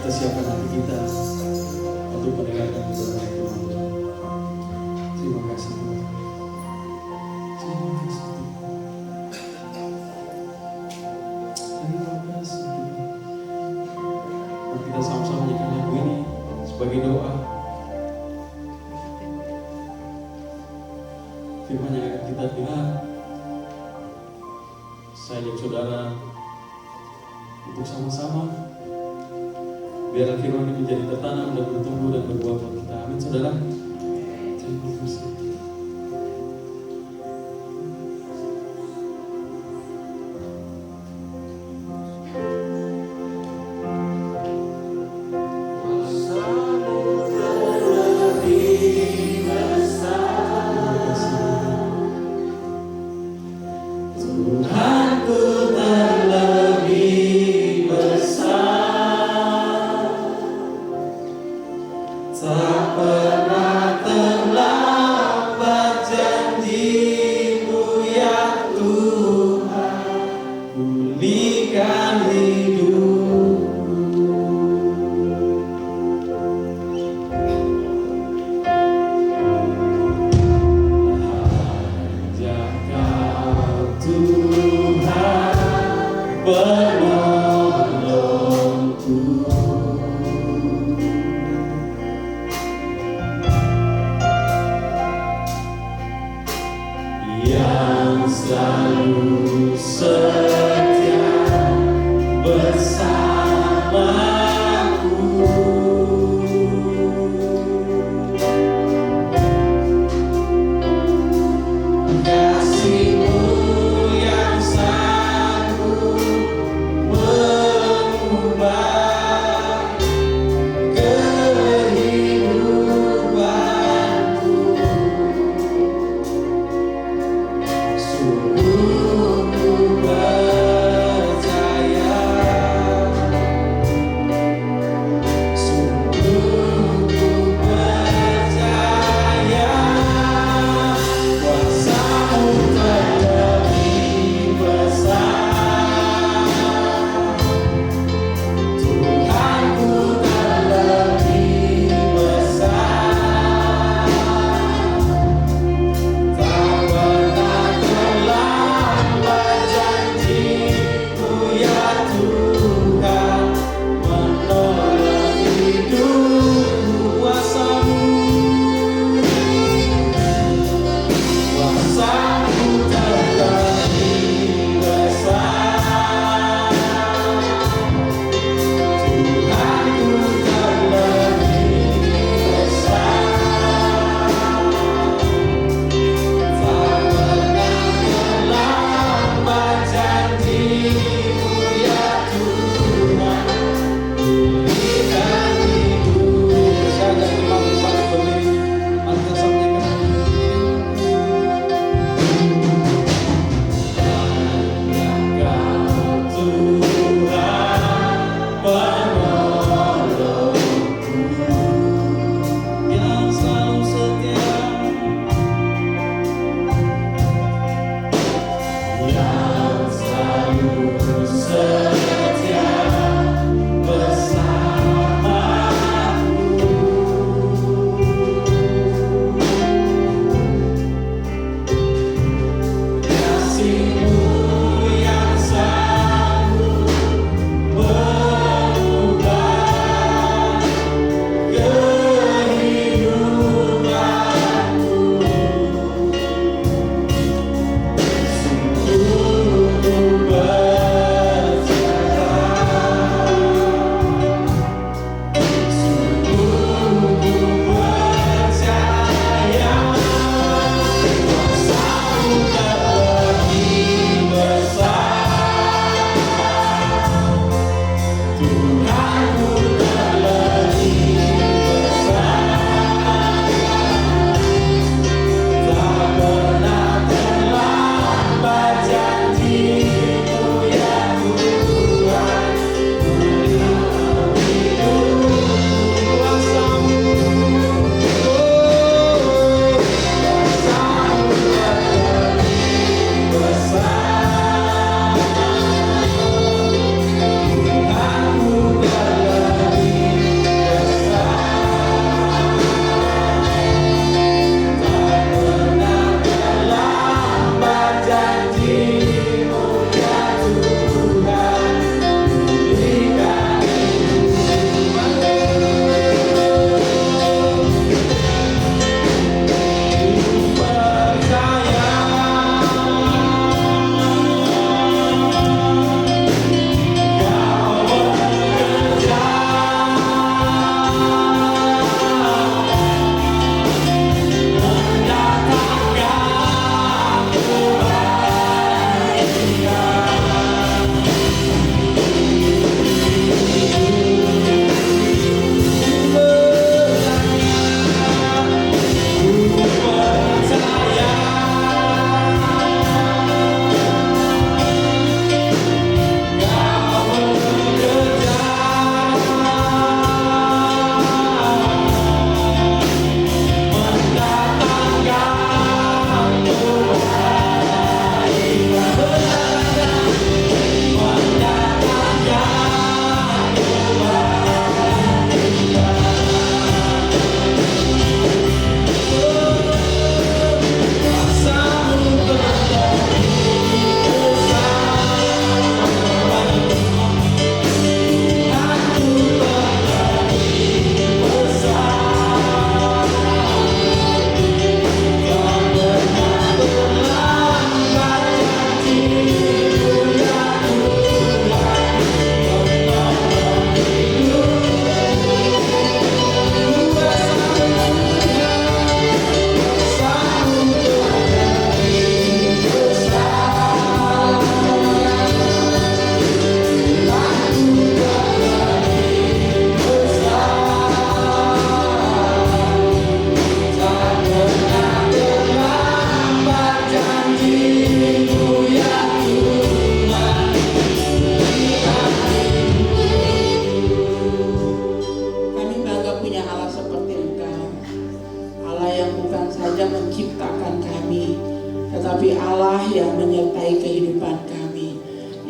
Kita siapkan hati kita untuk mendengarkan kebenaran Tuhan. Terima kasih Tuhan. Terima kasih Tuhan. Terima kasih Tuhan. Mari kita sama-sama nyanyikan lagu ini sebagai doa. Firman yang akan kita dengar, saya dan saudara untuk sama-sama biarlah firman ini menjadi tertanam dan bertumbuh dan berbuah buat kita. Amin saudara. Terima kasih.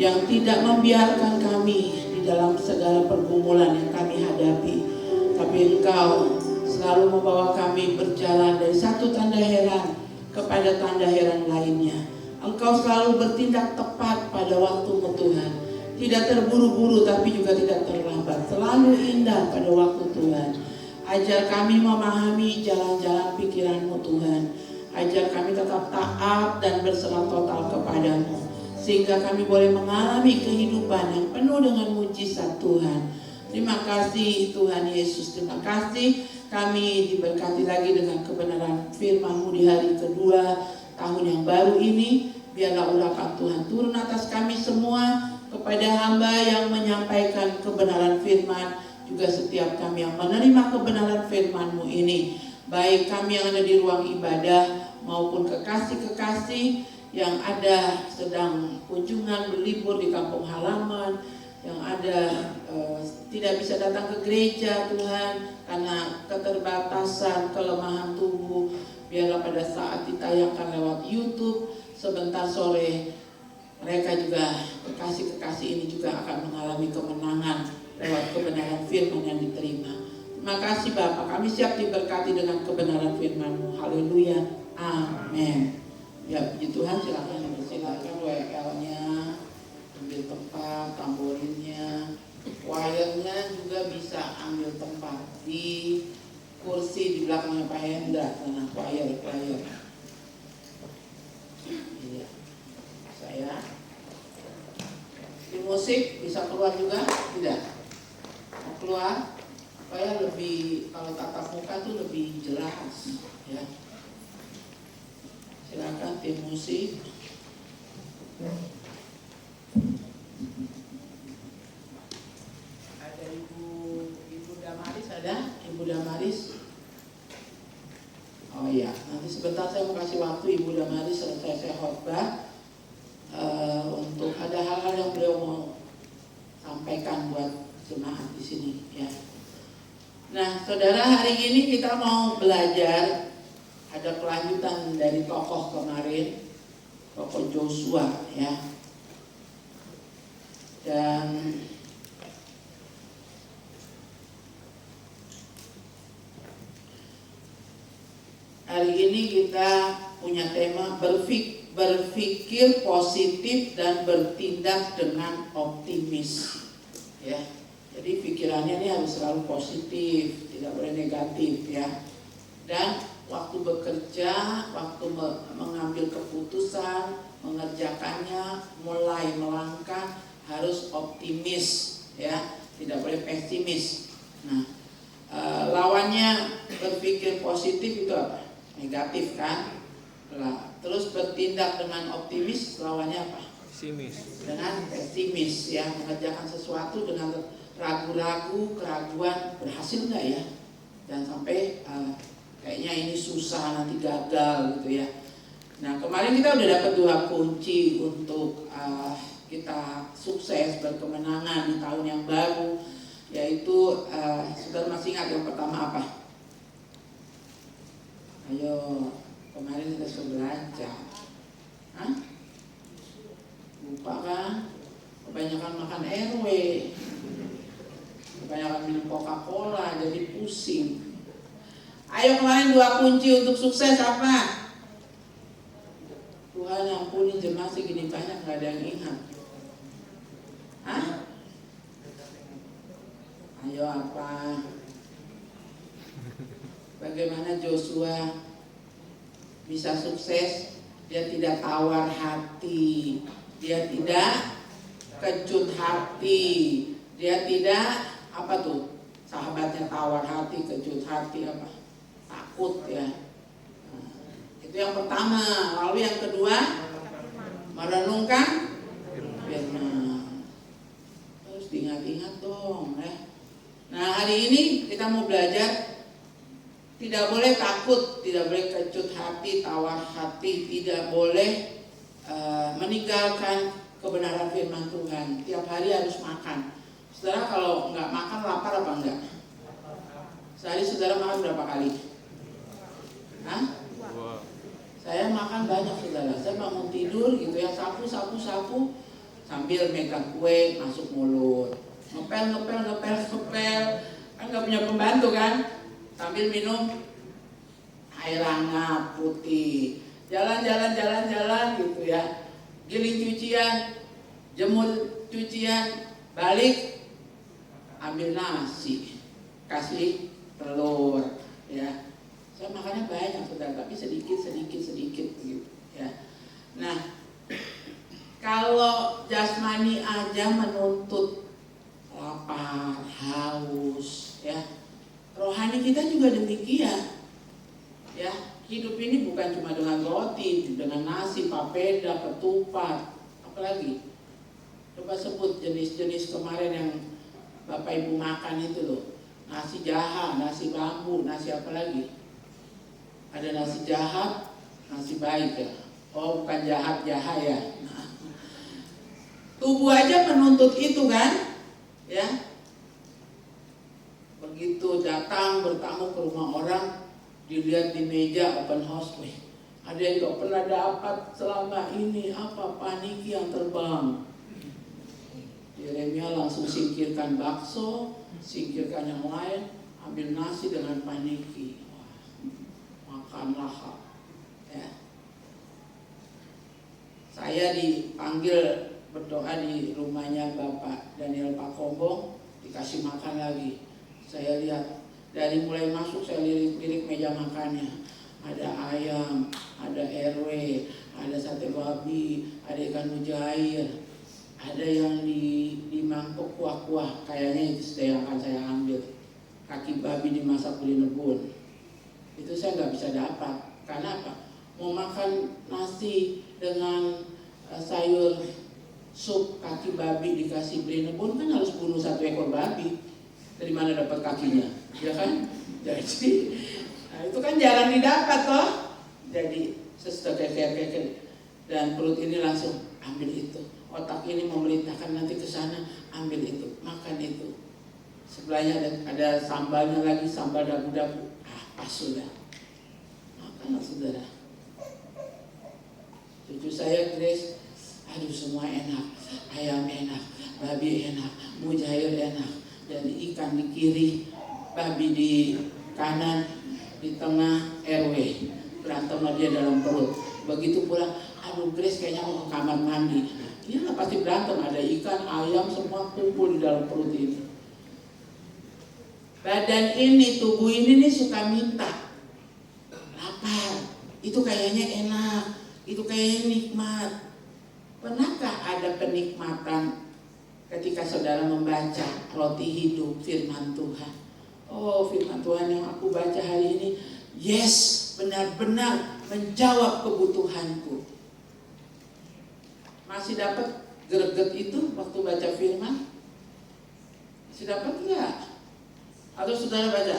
yang tidak membiarkan kami di dalam segala pergumulan yang kami hadapi. Tapi Engkau selalu membawa kami berjalan dari satu tanda heran kepada tanda heran lainnya. Engkau selalu bertindak tepat pada waktu-Mu Tuhan. Tidak terburu-buru tapi juga tidak terlambat. Selalu indah pada waktu Tuhan. Ajar kami memahami jalan-jalan pikiran-Mu Tuhan. Ajar kami tetap taat dan berserah total kepada-Mu. Sehingga kami boleh mengalami kehidupan yang penuh dengan mujizat Tuhan. Terima kasih Tuhan Yesus. Terima kasih kami diberkati lagi dengan kebenaran firman-Mu di hari kedua tahun yang baru ini. Biarlah urapan Tuhan turun atas kami semua, kepada hamba yang menyampaikan kebenaran firman, juga setiap kami yang menerima kebenaran firman-Mu ini, baik kami yang ada di ruang ibadah maupun kekasih-kekasih yang ada sedang kunjungan berlibur di kampung halaman, yang ada tidak bisa datang ke gereja Tuhan karena keterbatasan, kelemahan tubuh. Biarlah pada saat ditayangkan lewat YouTube sebentar sore, mereka juga, kekasih-kekasih ini juga akan mengalami kemenangan lewat kebenaran firman yang diterima. Terima kasih Bapak, kami siap diberkati dengan kebenaran firman-Mu. Haleluya, amin. Ya puji Tuhan, silakan dipersilakan WL-nya, ambil tempat, tamborinnya, choir-nya juga bisa ambil tempat di kursi di belakangnya Pak Hendra. Nah, choir. Iya. Saya di musik bisa keluar juga? Tidak? Mau keluar? Supaya lebih, kalau tatap muka tuh lebih jelas ya. Silakan tim musik. Ada Ibu Damaris, ada? Ibu Damaris. Oh iya, nanti sebentar saya mau kasih waktu Ibu Damaris selesai saya khotbah. Untuk ada hal-hal yang beliau mau sampaikan buat jemaat di sini ya. Nah, saudara, hari ini kita mau belajar, ada kelanjutan dari tokoh kemarin, tokoh Joshua ya. Dan hari ini kita punya tema berpikir positif dan bertindak dengan optimis ya. Jadi pikirannya ini harus selalu positif, tidak boleh negatif ya. Dan waktu bekerja, waktu mengambil keputusan, mengerjakannya, mulai melangkah harus optimis ya, tidak boleh pesimis. Nah, lawannya berpikir positif itu apa? Negatif kan? Terus bertindak dengan optimis, lawannya apa? Pesimis. Dengan pesimis ya, mengerjakan sesuatu dengan ragu-ragu, keraguan, berhasil nggak ya? Dan sampai kayaknya ini susah, nanti gagal gitu ya. Nah, kemarin kita udah dapat 2 kunci untuk kita sukses berkemenangan di tahun yang baru, yaitu saudara masih ingat yang pertama apa? Ayo, kemarin kita sudah belajar. Hah? Lupa kan? Kebanyakan makan RW, kebanyakan minum Coca-Cola, jadi pusing. Ayo, kemarin 2 kunci untuk sukses apa? Tuhan ampuni, jemaah segini banyak gak ada yang ingat. Hah? Ayo apa? Bagaimana Joshua bisa sukses? Dia tidak tawar hati, dia tidak kecut hati, dia tidak apa tuh? Sahabatnya tawar hati, kecut hati apa? Takut ya. Nah, itu yang pertama. Lalu yang kedua, merenungkan firman. Terus diingat-ingat dong ya. Nah, hari ini kita mau belajar tidak boleh takut, tidak boleh kecut hati, tawar hati, tidak boleh meninggalkan kebenaran firman Tuhan. Tiap hari harus makan. Saudara kalau nggak makan lapar apa enggak? Sehari saudara makan berapa kali? Hah? Saya makan banyak saudara. Saya bangun tidur gitu ya, sapu. sambil megang kue masuk mulut, ngepel, kan nggak punya pembantu kan, sambil minum air hangat putih, jalan gitu ya, giling cucian, jemur cucian, balik ambil nasi, kasih telur, ya. Saya makannya banyak saudara, tapi sedikit gitu, ya. Nah, kalau jasmani aja menuntut lapar, haus, ya. Rohani kita juga demikian. Ya, hidup ini bukan cuma dengan roti, dengan nasi, papeda, ketupat, apalagi. Coba sebut jenis-jenis kemarin yang Bapak Ibu makan itu loh. Nasi jaha, nasi bambu, nasi apa lagi? Ada nasi jahat, nasi baik ya. Oh, bukan jahat ya. Nah, tubuh aja menuntut itu kan, ya. Begitu datang bertamu ke rumah orang, dilihat di meja open house, ada yang gak pernah dapat selama ini, apa paniki yang terbang. Yeremia langsung singkirkan bakso, singkirkan yang lain, ambil nasi dengan paniki. Makan lahap, ya. Saya dipanggil berdoa di rumahnya Bapak Daniel Pakombong, dikasih makan lagi. Saya lihat dari mulai masuk saya lirik-lirik meja makannya. Ada ayam, ada RW, ada sate babi, ada ikan mujair, ada yang di mangkok kuah-kuah. Kayaknya itu yang akan saya ambil. Kaki babi dimasak beli nebun. Itu saya nggak bisa dapat. Karena apa? Mau makan nasi dengan sayur sup kaki babi dikasih beli nebun kan harus bunuh satu ekor babi. Dari mana dapat kakinya, ya kan? Jadi, nah itu kan jarang didapat toh. Jadi keke dan perut ini langsung ambil itu. Otak ini memerintahkan nanti ke sana ambil itu, makan itu. Sebelahnya ada sambalnya lagi, sambal dabu-dabu. Pas sudah, makanlah saudara. Cucu saya Grace, aduh semua enak, ayam enak, babi enak, mujair enak. Jadi ikan di kiri, babi di kanan, di tengah RW. Berantem sama dia dalam perut. Begitu pulang, aduh Grace kayaknya mau ke kamar mandi. Iya pasti berantem, ada ikan, ayam semua kumpul di dalam perut ini. Badan ini, tubuh ini nih suka minta. Lapar, itu kayaknya enak, itu kayaknya nikmat. Pernahkah ada kenikmatan ketika saudara membaca roti hidup firman Tuhan? Oh, firman Tuhan yang aku baca hari ini, yes, benar-benar menjawab kebutuhanku. Masih dapat greget itu waktu baca firman? Masih dapat enggak? Atau saudara baca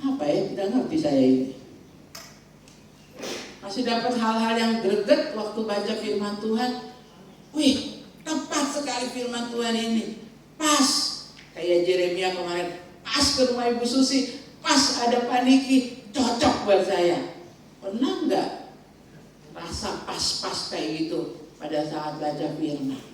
apa ya, tidak ngerti saya ini. Masih dapat hal-hal yang greget waktu baca firman Tuhan. Wih, tepat sekali firman Tuhan ini. Pas kayak Yeremia kemarin, pas ke rumah Ibu Susi, pas ada paniki, cocok buat saya. Pernah enggak rasa pas-pas kayak gitu pada saat baca firman?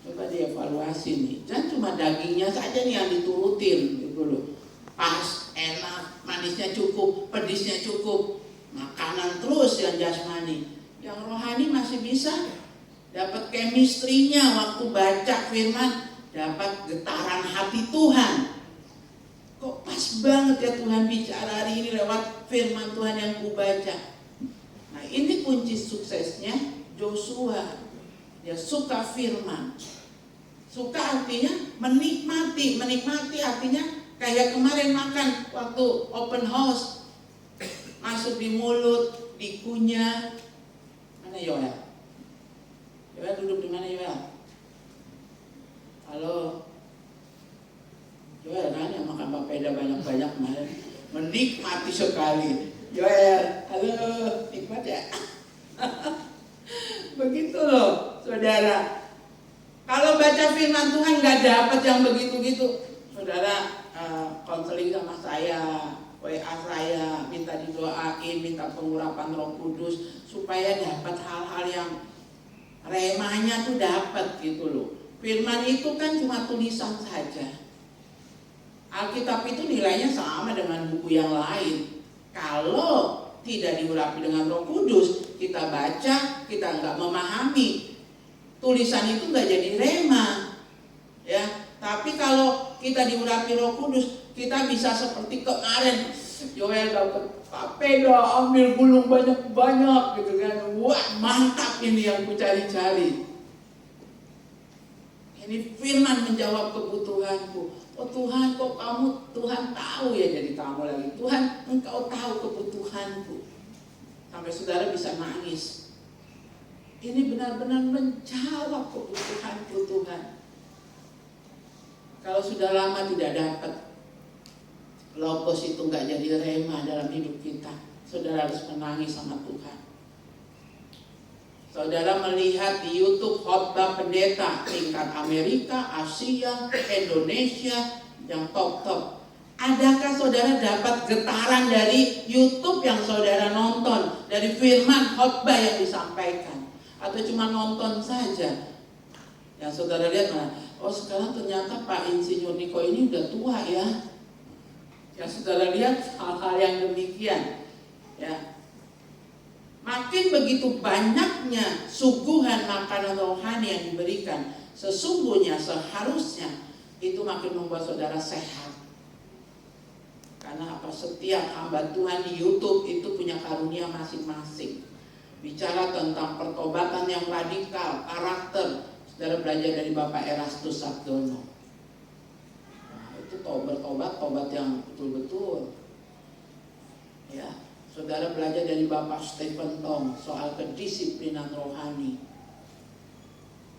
Coba dievaluasi nih, jangan cuma dagingnya saja nih yang diturutin gitu loh. Pas, enak, manisnya cukup, pedisnya cukup, makanan terus yang jasmani. Yang rohani masih bisa dapat chemistry-nya waktu baca firman, dapat getaran hati Tuhan. Kok pas banget ya Tuhan bicara hari ini lewat firman Tuhan yang ku baca. Nah ini kunci suksesnya Joshua. Dia suka firman. Suka artinya menikmati. Menikmati artinya kayak kemarin makan waktu open house. Masuk di mulut, dikunyah. Mana Yoel? Yoel duduk di mana Yoel? Halo? Yoel kan yang makan papeda banyak-banyak kemarin. Menikmati sekali. Yoel, halo, nikmat ya? Begitu loh, saudara. Kalau baca firman Tuhan nggak dapat yang begitu-gitu, saudara konseling sama saya, WA saya, minta didoain, minta pengurapan Roh Kudus supaya dapat hal-hal yang remahnya tuh dapat gitu loh. Firman itu kan cuma tulisan saja. Alkitab itu nilainya sama dengan buku yang lain. Kalau tidak diurapi dengan Roh Kudus, kita baca, kita nggak memahami, tulisan itu nggak jadi rema, ya. Tapi kalau kita diurapi Roh Kudus, kita bisa seperti kemarin, Joel dapat papeda, ambil gulung banyak-banyak gitu kan. Wah, mantap ini yang ku cari-cari. Ini firman menjawab kebutuhanku. Oh Tuhan, kok kamu, Tuhan tahu ya, jadi kamu lagi. Tuhan, Engkau tahu kebutuhanku. Sampai saudara bisa nangis. Ini benar-benar menjawab kebutuhanku Tuhan. Kalau sudah lama tidak dapat, logos itu nggak jadi rema dalam hidup kita, saudara harus menangis sama Tuhan. Saudara melihat di YouTube khotbah pendeta tingkat Amerika, Asia, Indonesia yang top-top. Adakah saudara dapat getaran dari YouTube yang saudara nonton, dari firman khotbah yang disampaikan, atau cuma nonton saja? Yang saudara lihat mana? Oh sekarang ternyata Pak Insinyur Niko ini udah tua ya. Yang saudara lihat hal-hal yang demikian, ya. Makin begitu banyaknya suguhan makanan rohani yang diberikan, sesungguhnya seharusnya itu makin membuat saudara sehat. Karena apa? Setiap hamba Tuhan di YouTube itu punya karunia masing-masing. Bicara tentang pertobatan yang radikal, karakter, saudara belajar dari Bapak Erastus Sabdono. Nah, itu tobat yang betul-betul, ya. Saudara belajar dari Bapak Stephen Tong soal kedisiplinan rohani.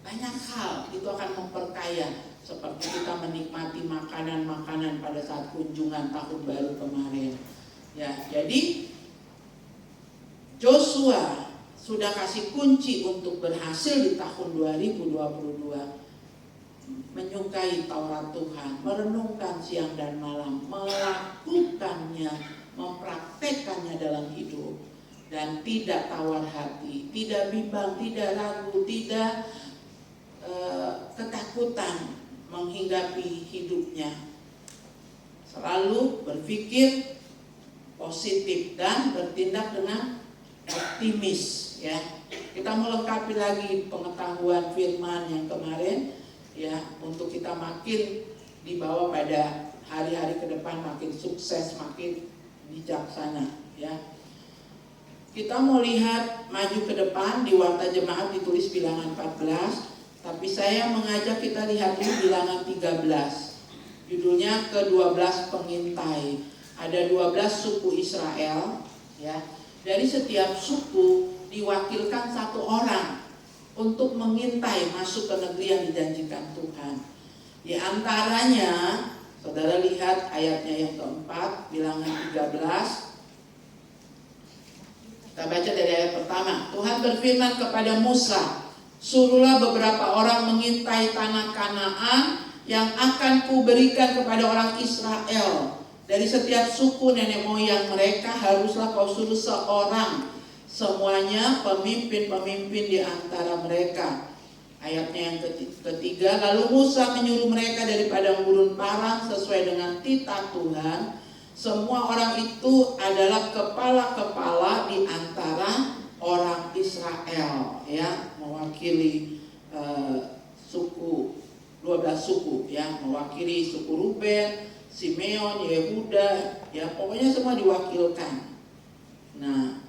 Banyak hal itu akan memperkaya, seperti kita menikmati makanan-makanan pada saat kunjungan tahun baru kemarin. Ya, jadi Joshua sudah kasih kunci untuk berhasil di tahun 2022. Menyukai Taurat Tuhan, merenungkan siang dan malam, melakukannya, mempraktekkannya dalam hidup, dan tidak tawar hati, tidak bimbang, tidak ragu, tidak ketakutan menghinggapi hidupnya. Selalu berpikir positif dan bertindak dengan optimis, ya. Kita melengkapi lagi pengetahuan firman yang kemarin, ya, untuk kita makin dibawa pada hari-hari ke depan makin sukses, makin bijaksana, ya. Kita mau lihat maju ke depan, di Warta Jemaat ditulis bilangan 14, tapi saya mengajak kita lihat di bilangan 13. Judulnya ke-12 pengintai. Ada 12 suku Israel, ya. Dari setiap suku diwakilkan satu orang untuk mengintai masuk ke negeri yang dijanjikan Tuhan. Di antaranya, saudara lihat ayatnya yang keempat, bilangan 13. Kita baca dari ayat pertama. Tuhan berfirman kepada Musa, suruhlah beberapa orang mengintai tanah Kanaan yang akan kuberikan kepada orang Israel. Dari setiap suku nenek moyang mereka haruslah kau suruh seorang, semuanya pemimpin-pemimpin di antara mereka. Ayatnya yang ketiga, lalu Musa menyuruh mereka dari padang gurun Paran sesuai dengan titah Tuhan. Semua orang itu adalah kepala-kepala di antara orang Israel, ya, mewakili suku 12 suku, ya, mewakili suku Ruben, Simeon, Yehuda, ya, pokoknya semua diwakilkan. Nah,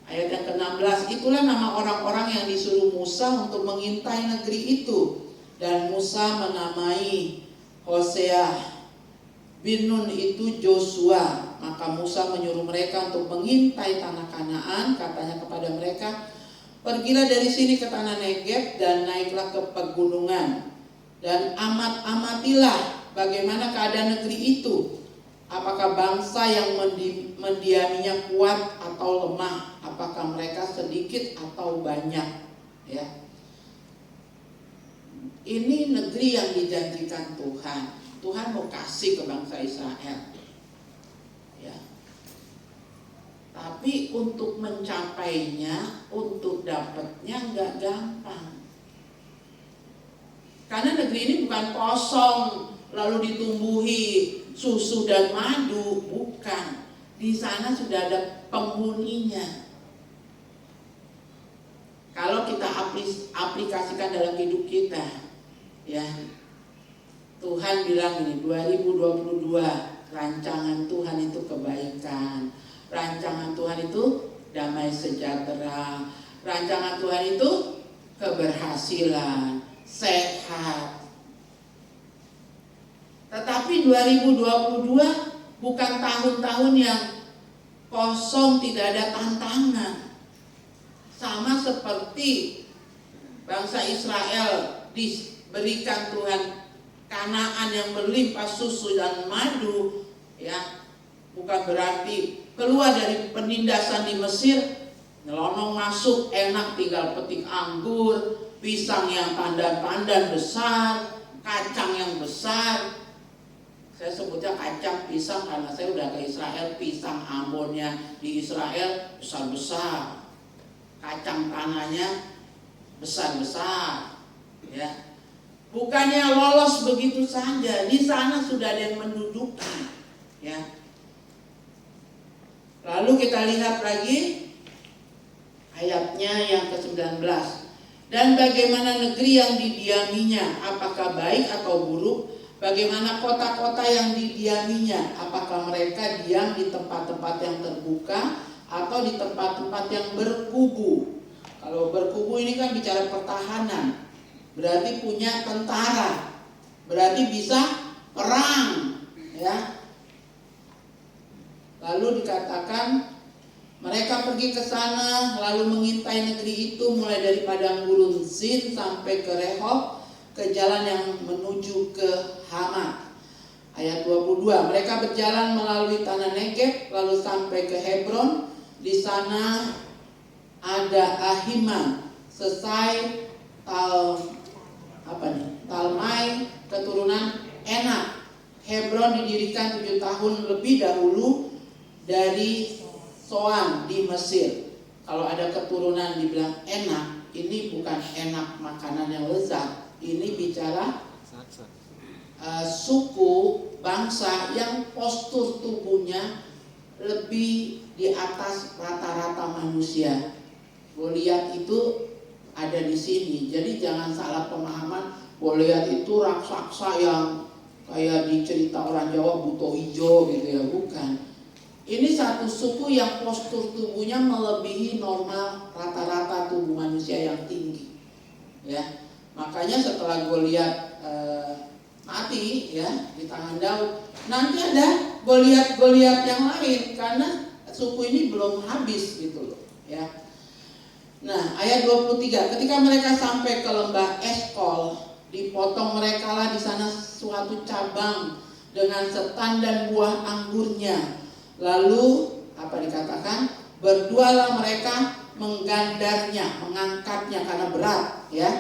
ayat yang ke-16, itulah nama orang-orang yang disuruh Musa untuk mengintai negeri itu. Dan Musa menamai Hosea bin Nun itu Joshua. Maka Musa menyuruh mereka untuk mengintai tanah Kanaan. Katanya kepada mereka, pergilah dari sini ke tanah Negeb dan naiklah ke pegunungan, dan amatilah bagaimana keadaan negeri itu. Apakah bangsa yang mendiaminya kuat atau lemah? Apakah mereka sedikit atau banyak? Ya. Ini negeri yang dijanjikan Tuhan. Tuhan mau kasih ke bangsa Israel. Ya. Tapi untuk mencapainya, untuk dapatnya nggak gampang. Karena negeri ini bukan kosong lalu ditumbuhi susu dan madu, bukan. Di sana sudah ada penghuninya. Kalau kita aplikasikan dalam hidup kita, ya, Tuhan bilang ini 2022, rancangan Tuhan itu kebaikan, rancangan Tuhan itu damai sejahtera, rancangan Tuhan itu keberhasilan, sehat. Tetapi 2022 bukan tahun-tahun yang kosong, tidak ada tantangan. Sama seperti bangsa Israel diberikan Tuhan Kanaan yang berlimpah susu dan madu, ya, bukan berarti keluar dari penindasan di Mesir, nyelonong masuk enak tinggal petik anggur, pisang yang pandan-pandan besar, kacang yang besar. Saya sebutnya kacang pisang karena saya udah ke Israel, pisang Ambonnya di Israel besar-besar, kacang tanahnya besar-besar, ya. Bukannya lolos begitu saja, di sana sudah ada yang menduduki, ya. Lalu kita lihat lagi ayatnya yang ke-19. Dan bagaimana negeri yang didiaminya, apakah baik atau buruk? Bagaimana kota-kota yang didiaminya, apakah mereka diam di tempat-tempat yang terbuka atau di tempat-tempat yang berkubu? Kalau berkubu ini kan bicara pertahanan, berarti punya tentara, berarti bisa perang, ya. Lalu dikatakan mereka pergi ke sana lalu mengintai negeri itu mulai dari padang gurun Zin sampai ke Rehob, ke jalan yang menuju ke Hamat. Ayat 22, mereka berjalan melalui tanah Negeb lalu sampai ke Hebron. Di sana ada Ahiman, Sesai, Talmai, keturunan Enak. Hebron didirikan 7 tahun lebih dahulu dari Soan di Mesir. Kalau ada keturunan dibilang Enak, ini bukan enak makanan yang lezat. Ini bicara suku bangsa yang postur tubuhnya lebih di atas rata-rata manusia. Goliat itu ada di sini. Jadi jangan salah pemahaman, Goliat itu raksasa yang kayak di cerita orang Jawa buto ijo gitu ya, bukan. Ini satu suku yang postur tubuhnya melebihi normal rata-rata tubuh manusia yang tinggi, ya. Makanya setelah Goliat mati, ya, di tangan Daud, nanti ada Goliat yang lain karena suku ini belum habis gitu loh, ya. Nah, ayat 23, ketika mereka sampai ke lembah Eskol, dipotong mereka lah di sana suatu cabang dengan setan dan buah anggurnya. Lalu apa dikatakan? Berdualah mereka menggandarnya, mengangkatnya karena berat, ya.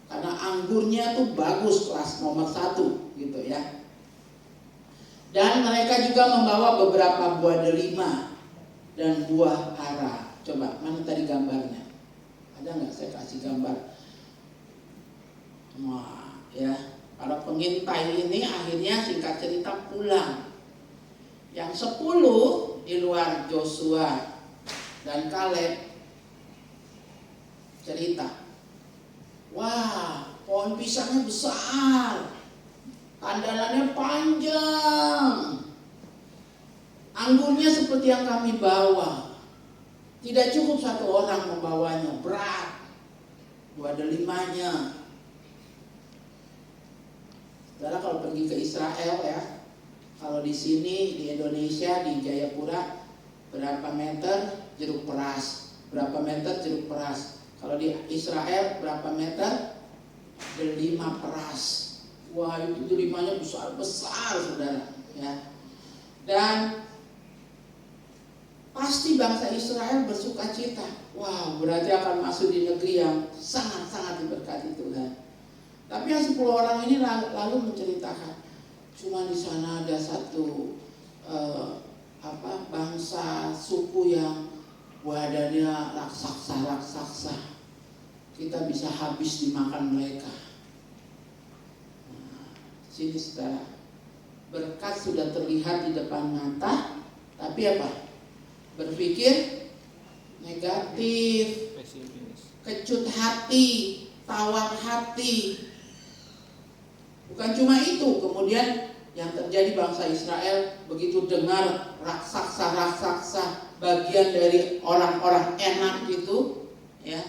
Karena anggurnya tuh bagus, kelas nomor 1 gitu, ya. Dan mereka juga membawa beberapa buah delima dan buah ara. Coba, mana tadi gambarnya? Ada nggak saya kasih gambar? Wah, ya. Para pengintai ini akhirnya singkat cerita pulang. Yang 10 di luar Joshua dan Kaleb cerita, wah, pohon pisangnya besar, tandanannya panjang, anggurnya seperti yang kami bawa. Tidak cukup satu orang membawanya, berat. Buah delimanya. Saudara kalau pergi ke Israel, ya, kalau di sini di Indonesia di Jayapura berapa meter jeruk peras, berapa meter jeruk peras. Kalau di Israel berapa meter delima peras. Wah, itu delimanya besar-besar, saudara, ya. Dan pasti bangsa Israel bersuka cita. Wow, berarti akan masuk di negeri yang sangat-sangat diberkati Tuhan. Tapi yang 10 orang ini lalu menceritakan, cuma di sana ada satu bangsa suku yang badannya raksasa, kita bisa habis dimakan mereka. Nah, sini saudara, berkat sudah terlihat di depan mata, tapi berpikir negatif, kecut hati, tawar hati. Bukan cuma itu, kemudian yang terjadi bangsa Israel begitu dengar raksasa bagian dari orang-orang enak gitu, ya.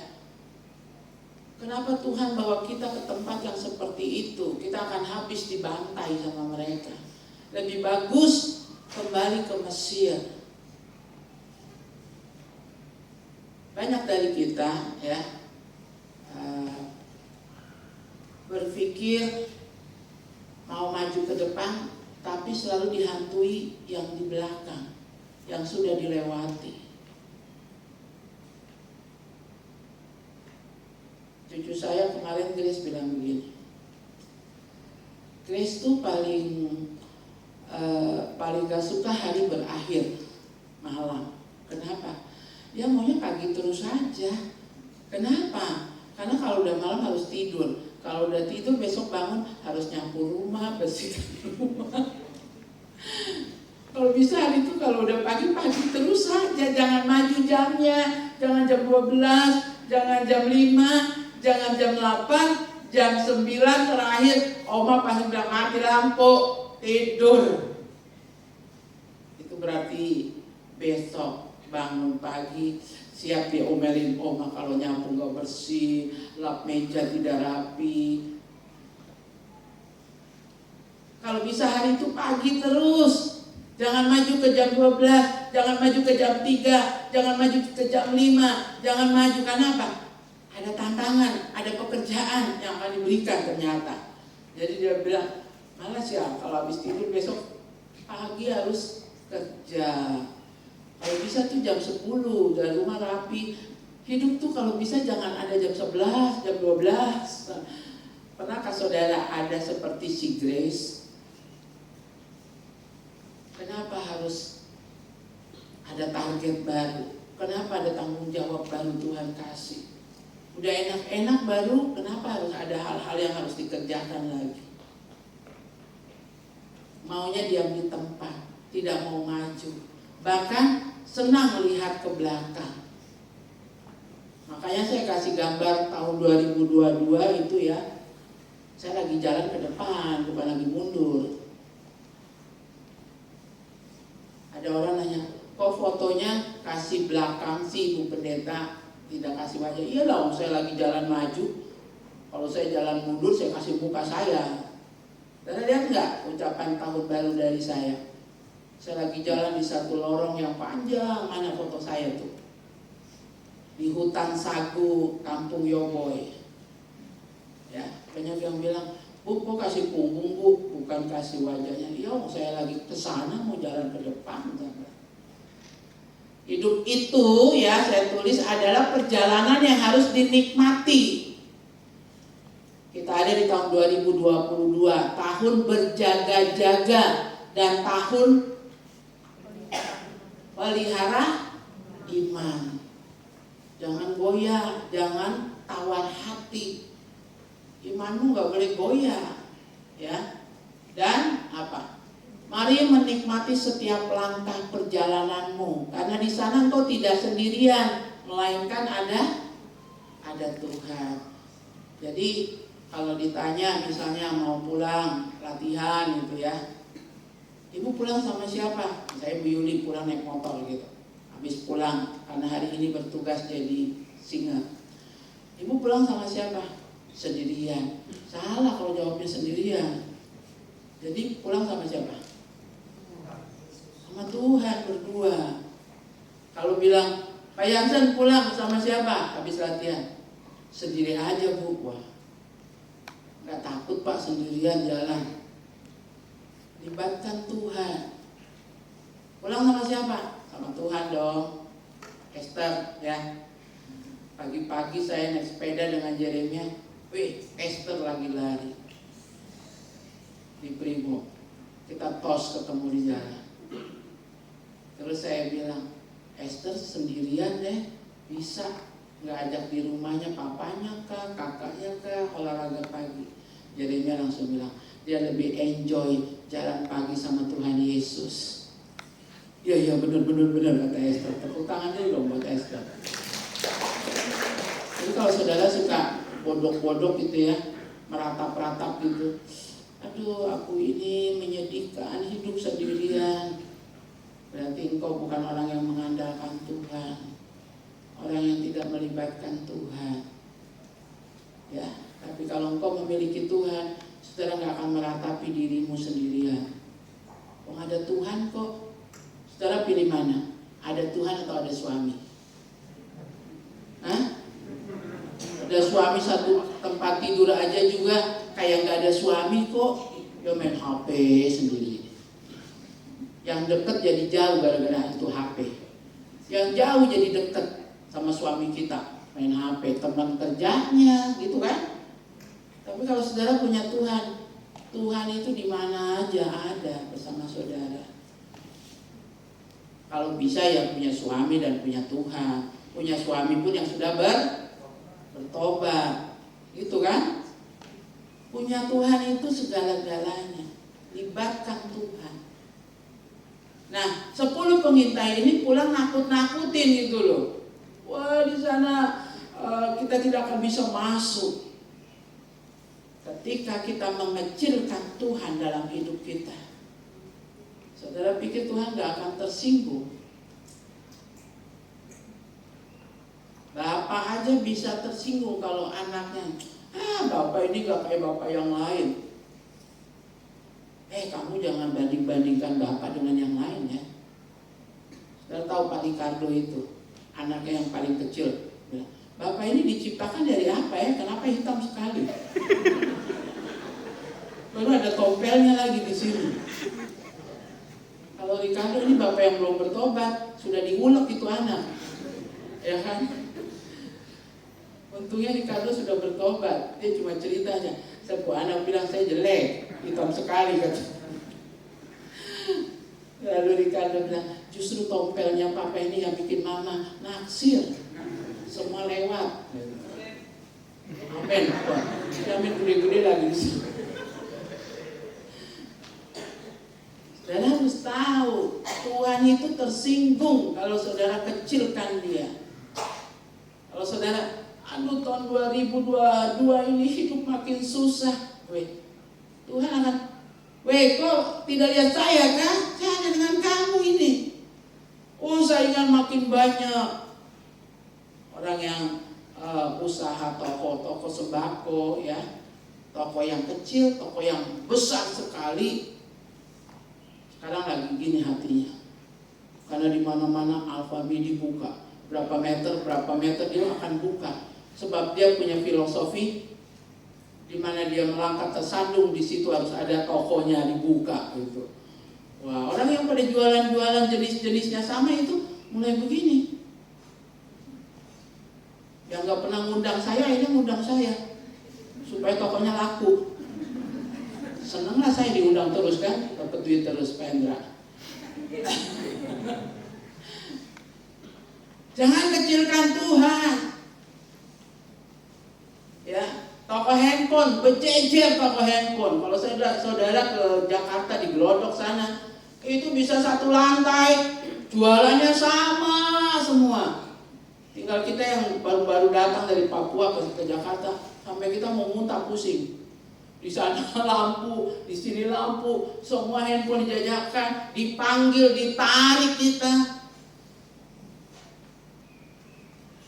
Kenapa Tuhan bawa kita ke tempat yang seperti itu? Kita akan habis dibantai sama mereka. Lebih bagus kembali ke Mesir. Banyak dari kita, ya, berpikir mau maju ke depan, tapi selalu dihantui yang di belakang, yang sudah dilewati. Cucu saya kemarin Grace bilang begini, Grace tuh paling gak suka hari berakhir malam. Kenapa? Dia maunya pagi terus aja. Kenapa? Karena kalau udah malam harus tidur. Kalau udah tidur besok bangun harus nyapu rumah, bersihkan rumah. Kalau bisa hari itu kalau udah pagi terus saja, jangan maju jamnya, jangan jam 12, jangan jam 5. Jangan jam 8, jam 9 terakhir Oma pasti bilang mati lampu, tidur. Itu berarti besok bangun pagi siap diomelin Oma kalau nyapu gak bersih, lap meja tidak rapi. Kalau bisa hari itu pagi terus. Jangan maju ke jam 12, jangan maju ke jam 3, jangan maju ke jam 5, jangan maju. Karena apa? Ada tantangan, ada pekerjaan yang akan diberikan ternyata. Jadi dia bilang, malas ya kalau habis tidur besok pagi harus kerja. Kalau bisa tuh jam 10 dari rumah rapi. Hidup tuh kalau bisa jangan ada jam 11, jam 12. Pernahkah saudara ada seperti si Grace? Kenapa harus ada target baru? Kenapa ada tanggung jawab baru Tuhan kasih? Udah enak-enak baru, kenapa harus ada hal-hal yang harus dikerjakan lagi? Maunya diam di tempat, tidak mau maju. Bahkan senang melihat ke belakang. Makanya saya kasih gambar tahun 2022 itu ya, saya lagi jalan ke depan, bukan lagi mundur. Ada orang nanya, kok fotonya kasih belakang sih Bu Pendeta? Tidak kasih wajah. Iya dong, saya lagi jalan maju. Kalau saya jalan mundur, saya kasih muka saya. Dan lihat nggak ucapan tahun baru dari saya? Saya lagi jalan di satu lorong yang panjang. Mana foto saya tuh? Di hutan sagu, Kampung Yoboy. Ya, banyak yang bilang, Bu, kok kasih punggung Bu, bukan kasih wajahnya. Iya, saya lagi kesana mau jalan ke depan. Hidup itu ya saya tulis adalah perjalanan yang harus dinikmati. Kita ada di tahun 2022, tahun berjaga-jaga dan tahun pelihara iman. Jangan goyah, jangan tawar hati. Imanmu gak boleh goyah, ya. Dan apa? Mari menikmati setiap langkah perjalananmu, karena di sana engkau tidak sendirian, melainkan ada Tuhan. Jadi kalau ditanya misalnya mau pulang latihan gitu ya, Ibu pulang sama siapa? Saya Bu Yuli pulang naik motor gitu. Habis pulang karena hari ini bertugas jadi singa. Ibu pulang sama siapa? Sendirian. Salah kalau jawabnya sendirian. Jadi pulang sama siapa? Sama Tuhan berdua. Kalau bilang Pak Yansen pulang sama siapa? Habis latihan. Sendiri aja Bu. Wah, gak takut Pak sendirian jalan. Libatkan Tuhan. Pulang sama siapa? Sama Tuhan dong. Esther ya. Pagi-pagi saya naik sepeda dengan Jeremia. Wih, Esther lagi lari di Primo. Kita tos ketemu di jalan. Terus saya bilang, Esther sendirian deh, bisa nggak ajak di rumahnya papanya kah, kakaknya kah, olahraga pagi. Jeremia langsung bilang, dia lebih enjoy jalan pagi sama Tuhan Yesus. Iya benar kata Esther. Tepuk tangan dulu dong buat Esther. Jadi kalau saudara suka bodok-bodok gitu ya, meratap-ratap gitu, aduh aku ini menyedihkan hidup sendirian, berarti engkau bukan orang yang mengandalkan Tuhan, orang yang tidak melibatkan Tuhan. Ya, tapi kalau engkau memiliki Tuhan, saudara nggak akan meratapi dirimu sendirian. Oh, ada Tuhan kok. Saudara pilih mana? Ada Tuhan atau ada suami? Hah? Ada suami satu tempat tidur aja juga kayak nggak ada suami kok. Dia main HP sendiri. Yang deket jadi jauh gara-gara itu HP. Yang jauh jadi deket sama suami kita, main HP, teman kerjanya, gitu kan? Tapi kalau saudara punya Tuhan, Tuhan itu di mana aja ada bersama saudara. Kalau bisa ya punya suami dan punya Tuhan, punya suami pun yang sudah bertobat, gitu kan? Punya Tuhan itu segala-galanya, libatkan Tuhan. Nah, 10 pengintai ini pulang nakut-nakutin gitu loh. Wah, di sana kita tidak akan bisa masuk. Ketika kita mengecilkan Tuhan dalam hidup kita, saudara pikir Tuhan gak akan tersinggung? Bapak aja bisa tersinggung kalau anaknya, bapak ini gak kayak bapak yang lain. Kamu jangan banding-bandingkan bapak dengan yang lain ya. Saudara tahu Pak Ricardo itu, anaknya yang paling kecil. Bapak ini diciptakan dari apa ya? Kenapa hitam sekali? Baru ada tompelnya lagi di sini. Kalau Ricardo ini bapak yang belum bertobat, sudah diulek itu anak, ya kan? Untungnya Ricardo sudah bertobat. Dia cuma ceritanya, sebuah anak bilang saya jelek, hitam sekali kan. Lalu Ricardo bilang, justru tompelnya papa ini yang bikin mama naksir. Semua lewat. Amin. Amin gede-gede lagi di sini. Saudara harus tahu, Tuhan itu tersinggung kalau saudara kecilkan dia. Kalau saudara, tahun 2022 ini hidup makin susah. Tuhan akan, kok tidak lihat saya kan? Saya ada dengan kamu ini. Saingan makin banyak. Orang yang usaha toko sembako ya, toko yang kecil, toko yang besar sekali. Sekarang lagi gini hatinya, karena di mana-mana Alfamidi dibuka, berapa meter dia akan buka, sebab dia punya filosofi di mana dia melangkah tersandung di situ harus ada tokonya dibuka gitu. Wah, orang yang pada jualan jenis-jenisnya sama itu mulai begini. Yang nggak pernah ngundang saya, ini ngundang saya supaya tokonya laku. Senenglah saya diundang terus kan, dapat duit terus Pak Hendra. Jangan kecilkan Tuhan. Ya, toko handphone, berjejer toko handphone. Kalau saudara ke Jakarta di Glodok sana, itu bisa satu lantai, jualannya sama semua. Tinggal kita yang baru-baru datang dari Papua ke Jakarta, sampai kita mau muntah pusing. Di sana lampu, di sini lampu, semua handphone dijajakan, dipanggil, ditarik kita.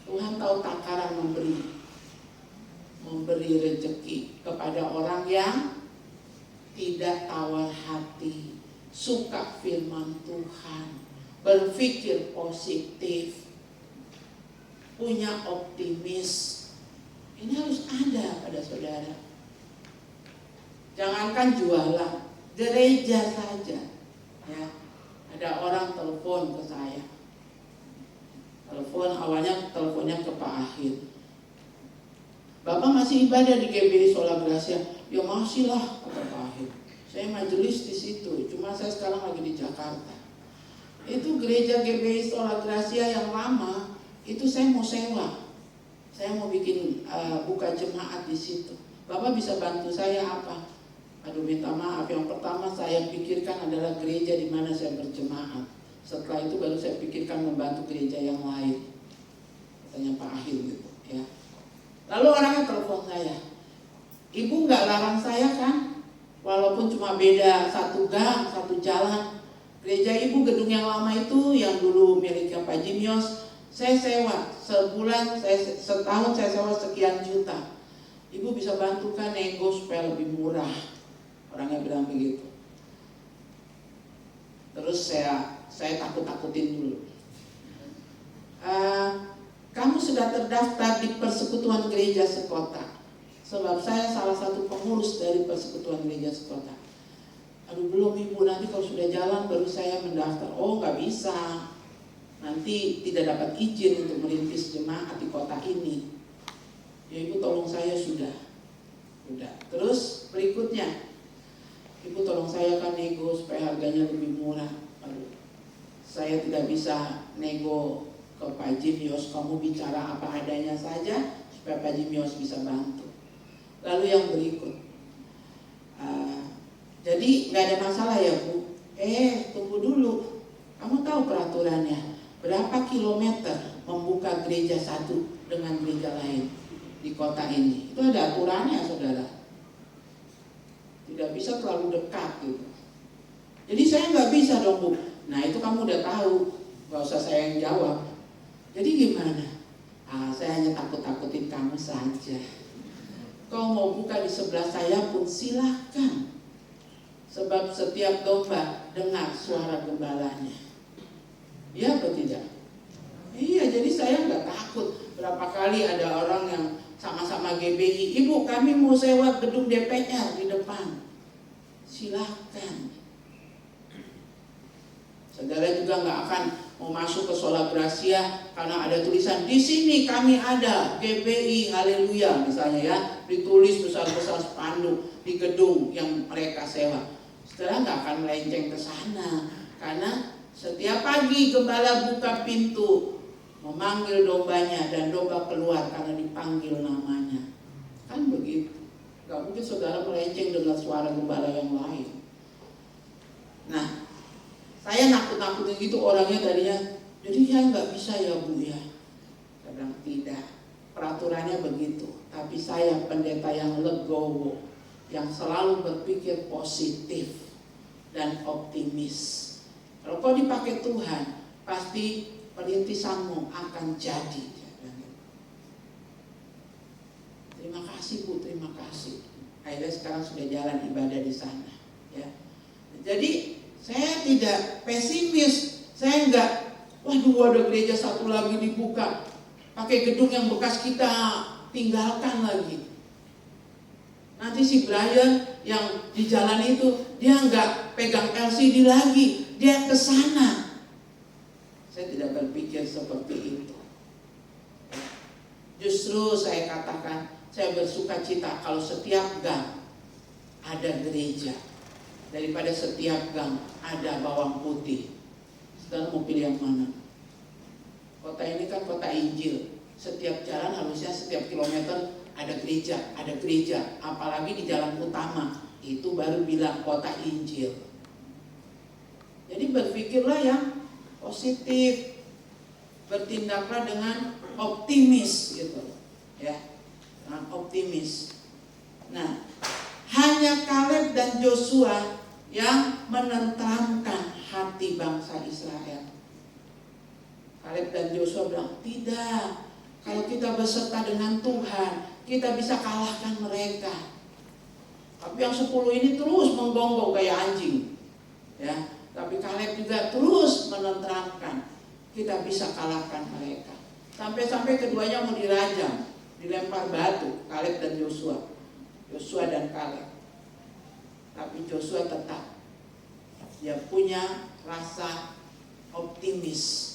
Tuhan tahu takaran memberi rezeki kepada orang yang tidak tawar hati, suka firman Tuhan, berpikir positif, punya optimis. Ini harus ada pada saudara. Jangankan jualan, gereja saja. Ya, ada orang telepon ke saya. Awalnya teleponnya ke Pak Ahid. Bapak masih ibadah di GBI Sola Gracia? Ya masih lah, kata Pak Ahid. Saya majelis di situ, cuma saya sekarang lagi di Jakarta. Itu gereja GBI Sola Gracia yang lama, itu saya mau sewa. Saya mau bikin buka jemaat di situ. Bapak bisa bantu saya apa? Aduh, minta maaf. Yang pertama saya pikirkan adalah gereja di mana saya berjemaat. Setelah itu baru saya pikirkan membantu gereja yang lain. Katanya Pak Ahil gitu ya. Lalu orangnya telepon saya, ibu nggak larang saya kan? Walaupun cuma beda satu gang, satu jalan. Gereja ibu gedung yang lama itu yang dulu miliknya Pak Jimios, saya sewa sebulan, setahun saya sewa sekian juta. Ibu bisa bantukan nego supaya lebih murah. Orangnya bilang begitu. Terus saya takut-takutin dulu. Kamu sudah terdaftar di Persekutuan Gereja Sekota. Sebab saya salah satu pengurus dari Persekutuan Gereja Sekota. Aduh, belum ibu, nanti kalau sudah jalan baru saya mendaftar. Oh, nggak bisa. Nanti tidak dapat izin untuk merintis jemaat di kota ini. Ya ibu tolong saya sudah. Terus berikutnya, ibu tolong saya kan nego supaya harganya lebih murah. Aduh, saya tidak bisa nego ke Pak Jimios, kamu bicara apa adanya saja supaya Pak Jimios bisa bantu. Lalu yang berikut, jadi nggak ada masalah ya Bu. Tunggu dulu, kamu tahu peraturannya berapa kilometer membuka gereja satu dengan gereja lain di kota ini? Itu ada aturannya saudara. Tidak bisa terlalu dekat gitu. Jadi saya nggak bisa dong Bu. Nah itu kamu udah tahu, nggak usah saya yang jawab. Jadi gimana? Saya hanya takut-takutin kamu saja. Kau mau buka di sebelah saya pun silahkan. Sebab setiap domba dengar suara gembalanya. Iya atau tidak? Iya, jadi saya nggak takut. Berapa kali ada orang yang sama-sama GBI, ibu kami mau sewa gedung DPR di depan. Silahkan. Saudara juga nggak akan mau masuk ke Sola Gracia karena ada tulisan di sini kami ada GBI Haleluya misalnya ya, ditulis besar-besar spanduk di gedung yang mereka sewa. Saudara nggak akan melenceng ke sana karena setiap pagi gembala buka pintu memanggil dombanya dan domba keluar karena dipanggil namanya. Kan begitu. Gak mungkin saudara melenceng dengan suara gembala yang lain. Nah, saya nakut-nakutin gitu orangnya tadinya. Jadi saya nggak bisa ya Bu ya. Saya bilang tidak. Peraturannya begitu. Tapi saya pendeta yang legowo, yang selalu berpikir positif dan optimis. Kalau kau dipakai Tuhan, pasti perintisanmu akan jadi. Terima kasih Bu, terima kasih. Akhirnya sekarang sudah jalan ibadah di sana. Ya. Jadi saya tidak pesimis. Saya enggak, waduh ada gereja satu lagi dibuka, pakai gedung yang bekas kita tinggalkan lagi. Nanti si Brian yang di jalan itu dia enggak pegang LCD lagi, dia ke sana. Saya tidak berpikir seperti itu. Justru saya katakan, saya bersuka cita kalau setiap gang ada gereja daripada setiap gang ada bawang putih. Saudara mau pilih yang mana? Kota ini kan kota Injil. Setiap jalan harusnya setiap kilometer ada gereja, ada gereja. Apalagi di jalan utama, itu baru bilang kota Injil. Jadi berpikirlah yang positif, bertindaklah dengan optimis gitu, ya, dengan optimis. Nah, hanya Kaleb dan Joshua yang menenteramkan hati bangsa Israel. Kaleb dan Joshua bilang, tidak, kalau kita beserta dengan Tuhan, kita bisa kalahkan mereka. Tapi yang 10 ini terus menggonggong kayak anjing, ya. Tapi Kaleb juga terus menenteramkan, kita bisa kalahkan mereka. Sampai-sampai keduanya mau dirajam, dilempar batu, Kaleb dan Joshua. Joshua dan Kaleb. Tapi Joshua tetap, dia punya rasa optimis.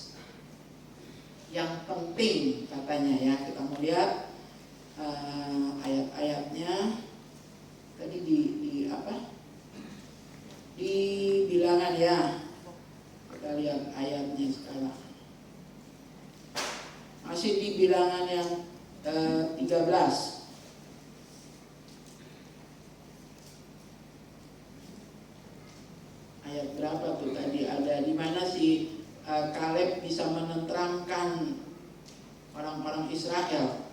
Yang penting katanya ya, kita mau lihat ayat-ayatnya. Tadi di apa? Di bilangan ya. Kita lihat ayat ayat berapa tuh tadi, ada di mana si Kaleb bisa menenteramkan orang-orang Israel.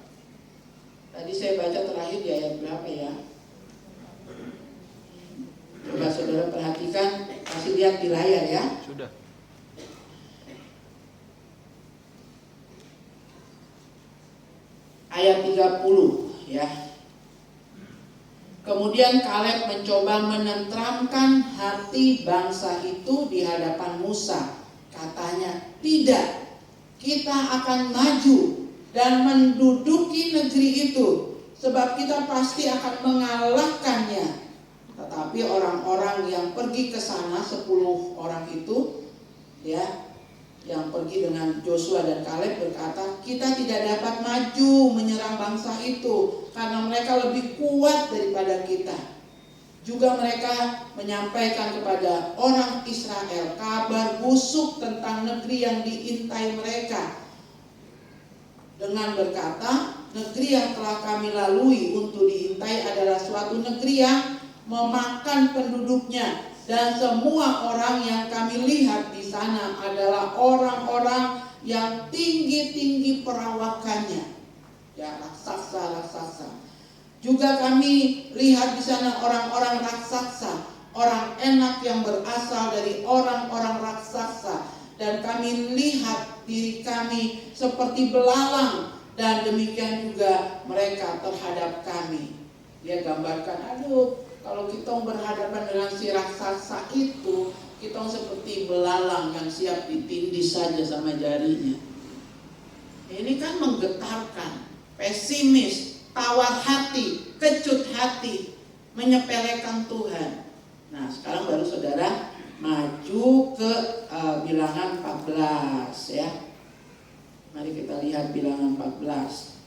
Tadi saya baca terakhir di ayat berapa ya? Coba saudara perhatikan, kasih lihat di layar ya. Sudah. Ayat 30 ya. Kemudian Kaleb mencoba menenteramkan hati bangsa itu di hadapan Musa. Katanya, tidak, kita akan maju dan menduduki negeri itu, sebab kita pasti akan mengalahkannya. Tetapi orang-orang yang pergi ke sana, 10 orang itu ya, yang pergi dengan Joshua dan Kaleb berkata, kita tidak dapat maju menyerang bangsa itu karena mereka lebih kuat daripada kita. Juga mereka menyampaikan kepada orang Israel kabar busuk tentang negeri yang diintai mereka, dengan berkata, negeri yang telah kami lalui untuk diintai adalah suatu negeri yang memakan penduduknya, dan semua orang yang kami lihat di sana adalah orang-orang yang tinggi-tinggi perawakannya, ya, raksasa-raksasa. Juga kami lihat di sana orang-orang raksasa, orang enak yang berasal dari orang-orang raksasa, dan kami lihat diri kami seperti belalang, dan demikian juga mereka terhadap kami. Dia gambarkan, aduh, kalau kita berhadapan dengan si raksasa itu, kita seperti belalang yang siap ditindih saja sama jarinya. Ini kan menggetarkan, pesimis, tawar hati, kecut hati, menyepelekan Tuhan. Nah, sekarang baru saudara maju ke bilangan 14 ya. Mari kita lihat bilangan 14.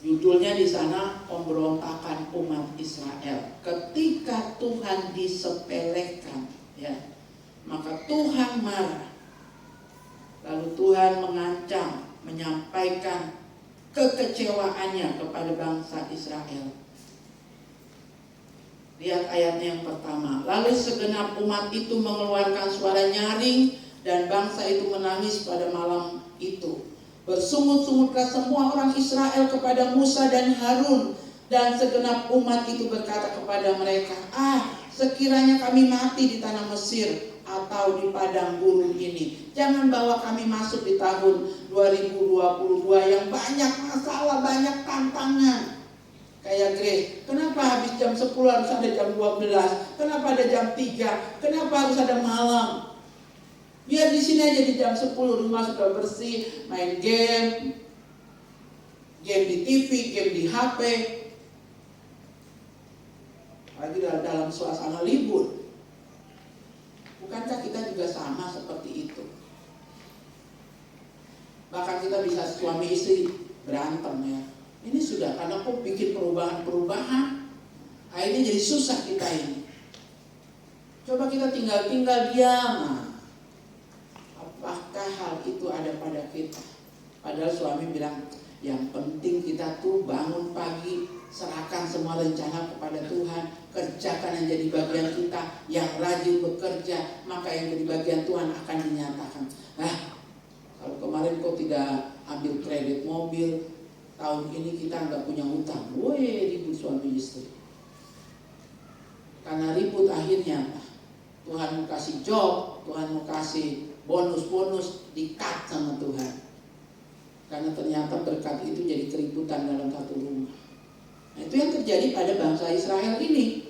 Judulnya di sana pemberontakan umat Israel. Ketika Tuhan disepelekan, ya, maka Tuhan marah. Lalu Tuhan mengancam, menyampaikan kekecewaannya kepada bangsa Israel. Lihat ayatnya yang pertama. Lalu segenap umat itu mengeluarkan suara nyaring, dan bangsa itu menangis pada malam itu. Bersungut-sungutlah semua orang Israel kepada Musa dan Harun, dan segenap umat itu berkata kepada mereka, sekiranya kami mati di tanah Mesir atau di padang gurun ini, jangan bawa kami masuk di tahun 2022 yang banyak masalah, banyak tantangan. Kayak Grace, kenapa habis jam 10 harus ada jam 12? Kenapa ada jam 3? Kenapa harus ada malam? Biar di sini aja di jam 10 rumah sudah bersih, main game di TV, game di HP. Lagi dalam suasana libur. Bukankah kita juga sama seperti itu? Bahkan kita bisa suami istri berantem ya. Ini sudah karena kok bikin perubahan-perubahan, akhirnya jadi susah kita ini. Coba kita tinggal diam. Apakah hal itu ada pada kita? Padahal suami bilang, yang penting kita tuh bangun pagi, serahkan semua rencana kepada Tuhan, kerjakan yang jadi bagian kita, yang rajin bekerja, maka yang jadi bagian Tuhan akan dinyatakan. Kalau kemarin kok tidak ambil kredit mobil, tahun ini kita nggak punya hutang. Ribut suami istri. Karena ribut akhirnya Tuhan mau kasih job, Tuhan mau kasih bonus-bonus, di-cut sama Tuhan. Karena ternyata berkat itu jadi keributan dalam satu rumah. Nah, itu yang terjadi pada bangsa Israel ini.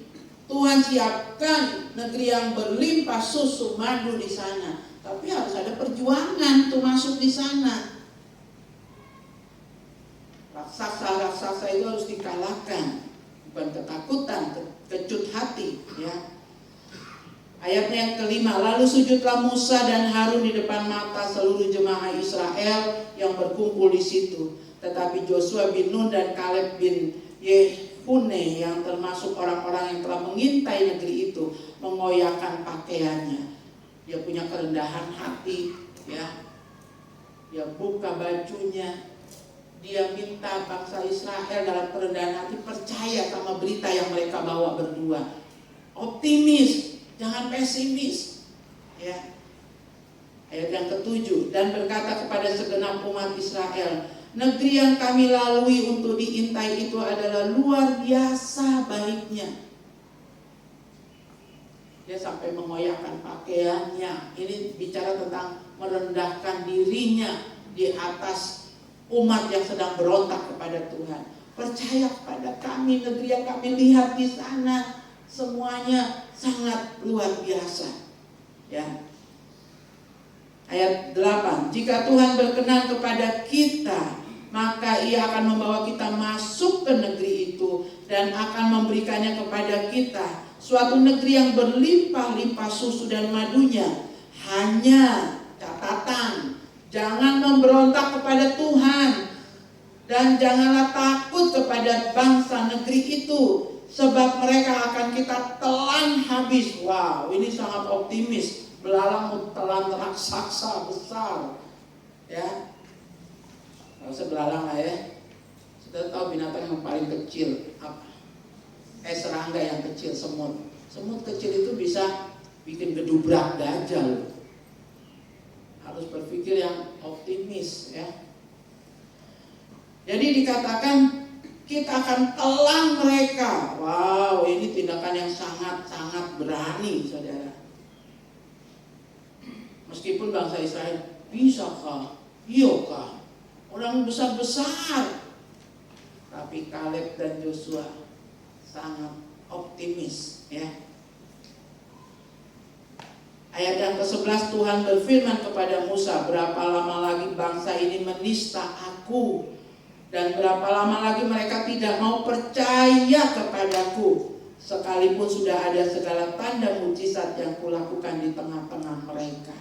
Tuhan siapkan negeri yang berlimpah susu madu di sana, tapi harus ada perjuangan untuk masuk di sana. Raksasa-raksasa itu harus dikalahkan, bukan ketakutan, kecut hati, ya. Ayatnya yang kelima, lalu sujudlah Musa dan Harun di depan mata seluruh jemaah Israel yang berkumpul di situ. Tetapi Joshua bin Nun dan Kaleb bin Yefune yang termasuk orang-orang yang telah mengintai negeri itu mengoyakkan pakaiannya. Dia punya kerendahan hati, ya. Dia buka bajunya, dia minta bangsa Israel dalam kerendahan hati percaya sama berita yang mereka bawa berdua. Optimis, jangan pesimis. Ya. Ayat yang ke-7, dan berkata kepada segenap umat Israel, negeri yang kami lalui untuk diintai itu adalah luar biasa baiknya. Dia sampai mengoyakkan pakaiannya. Ini bicara tentang merendahkan dirinya di atas umat yang sedang berontak kepada Tuhan. Percaya kepada kami, negeri yang kami lihat di sana semuanya sangat luar biasa. Ya. Ayat 8, jika Tuhan berkenan kepada kita, maka Ia akan membawa kita masuk ke negeri itu dan akan memberikannya kepada kita, suatu negeri yang berlimpah-limpah susu dan madunya. Hanya catatan, jangan memberontak kepada Tuhan dan janganlah takut kepada bangsa negeri itu, sebab mereka akan kita telan habis. Wow, ini sangat optimis. Belalang telan raksasa besar. Ya, nggak usah belalang lah ya. Sudah tahu binatang yang paling kecil apa? Serangga yang kecil, semut. Semut kecil itu bisa bikin gedubrak dajjal. Harus berpikir yang optimis ya. Jadi dikatakan kita akan telan mereka. Wow, ini tindakan yang sangat-sangat berani, saudara. Meskipun bangsa Israel, bisakah? Iyokah? Orang besar-besar. Tapi Kaleb dan Yosua sangat optimis ya. Ayat yang ke-11, Tuhan berfirman kepada Musa, berapa lama lagi bangsa ini menista aku, dan berapa lama lagi mereka tidak mau percaya kepadaku, sekalipun sudah ada segala tanda mujizat yang kulakukan di tengah-tengah mereka.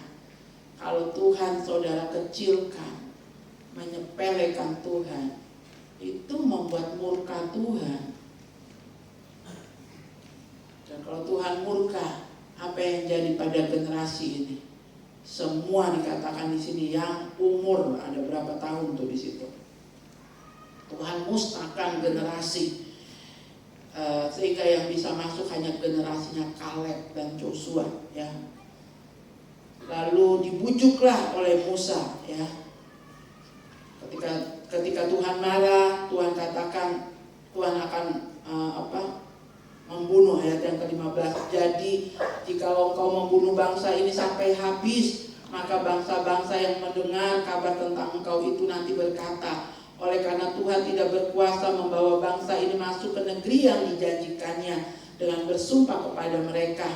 Kalau Tuhan saudara kecilkan, menyepelekan Tuhan, itu membuat murka Tuhan. Dan kalau Tuhan murka, apa yang jadi pada generasi ini? Semua dikatakan di sini yang umur ada berapa tahun tuh di situ. Tuhan musnahkan generasi, sehingga yang bisa masuk hanya generasinya Kaleb dan Joshua ya. Lalu dibujuklah oleh Musa ya. Ketika Tuhan marah, Tuhan katakan Tuhan akan membunuh. Ayat yang ke-15, jadi jikalau engkau membunuh bangsa ini sampai habis, maka bangsa-bangsa yang mendengar kabar tentang engkau itu nanti berkata, oleh karena Tuhan tidak berkuasa membawa bangsa ini masuk ke negeri yang dijanjikannya dengan bersumpah kepada mereka,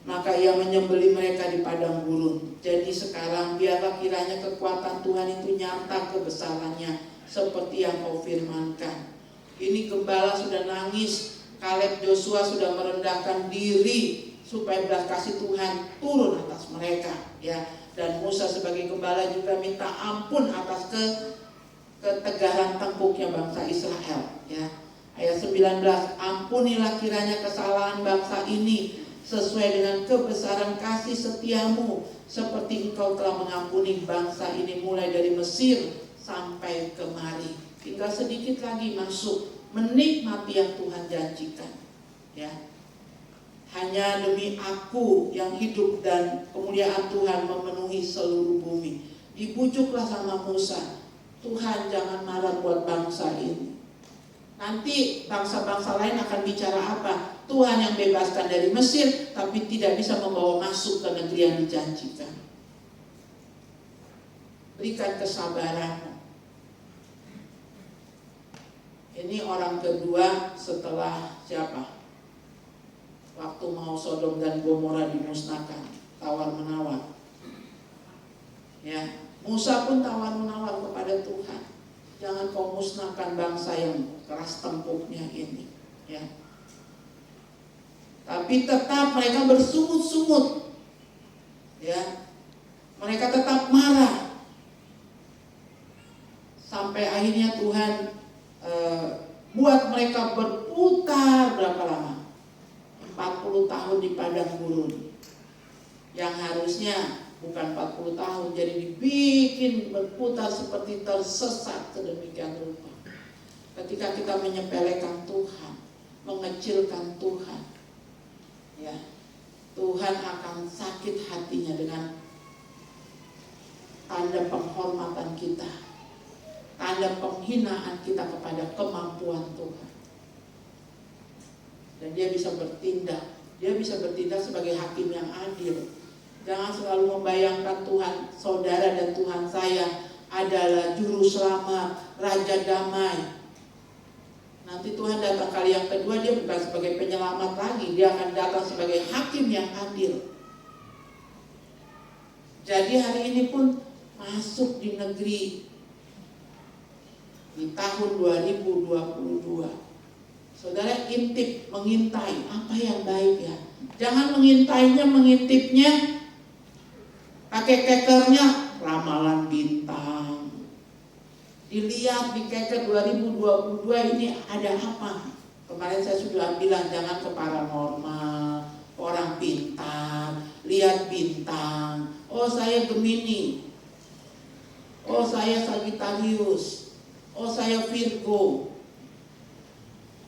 maka Ia menyembelih mereka di padang gurun. Jadi sekarang biarlah kiranya kekuatan Tuhan itu nyata kebesarannya seperti yang kau firmankan. Ini gembala sudah nangis, Kaleb Joshua sudah merendahkan diri supaya belas kasih Tuhan turun atas mereka ya. Dan Musa sebagai gembala juga minta ampun atas ketegaran tengkuknya bangsa Israel ya. Ayat 19, ampunilah kiranya kesalahan bangsa ini sesuai dengan kebesaran kasih setiamu, seperti engkau telah mengampuni bangsa ini mulai dari Mesir sampai kemari. Tinggal sedikit lagi masuk, menikmati yang Tuhan janjikan ya. Hanya demi aku yang hidup dan kemuliaan Tuhan memenuhi seluruh bumi. Dibujuklah sama Musa, Tuhan jangan marah buat bangsa ini. Nanti bangsa-bangsa lain akan bicara apa? Tuhan yang bebaskan dari Mesir, tapi tidak bisa membawa masuk ke negeri yang dijanjikan. Berikan kesabaran. Ini orang kedua setelah siapa? Waktu mau Sodom dan Gomora dimusnahkan, tawar-menawar. Ya, Musa pun tawar-menawar kepada Tuhan. Jangan kau musnahkan bangsa yang keras tempuknya ini, ya. Tapi tetap mereka bersungut-sungut, ya. Mereka tetap marah. Sampai akhirnya Tuhan buat mereka berputar berapa lama? 40 tahun di padang gurun. Yang harusnya bukan 40 tahun, jadi dibikin berputar seperti tersesat sedemikian rupa. Ketika kita menyepelekan Tuhan, mengecilkan Tuhan, ya, Tuhan akan sakit hatinya dengan tanda penghormatan kita, tanda penghinaan kita kepada kemampuan Tuhan. Dan dia bisa bertindak sebagai hakim yang adil. Jangan selalu membayangkan Tuhan saudara dan Tuhan saya adalah juru selamat, raja damai. Nanti Tuhan datang kali yang kedua, dia bukan sebagai penyelamat lagi, dia akan datang sebagai hakim yang adil. Jadi hari ini pun masuk di negeri di tahun 2022. Saudara intip, mengintai apa yang baik ya. Jangan mengintipnya pakai kekernya ramalan bintang. Dilihat di keker 2022 ini ada apa. Kemarin saya sudah bilang jangan ke paranormal, orang pintar, lihat bintang. Oh saya Gemini, oh saya Sagittarius, oh saya Virgo,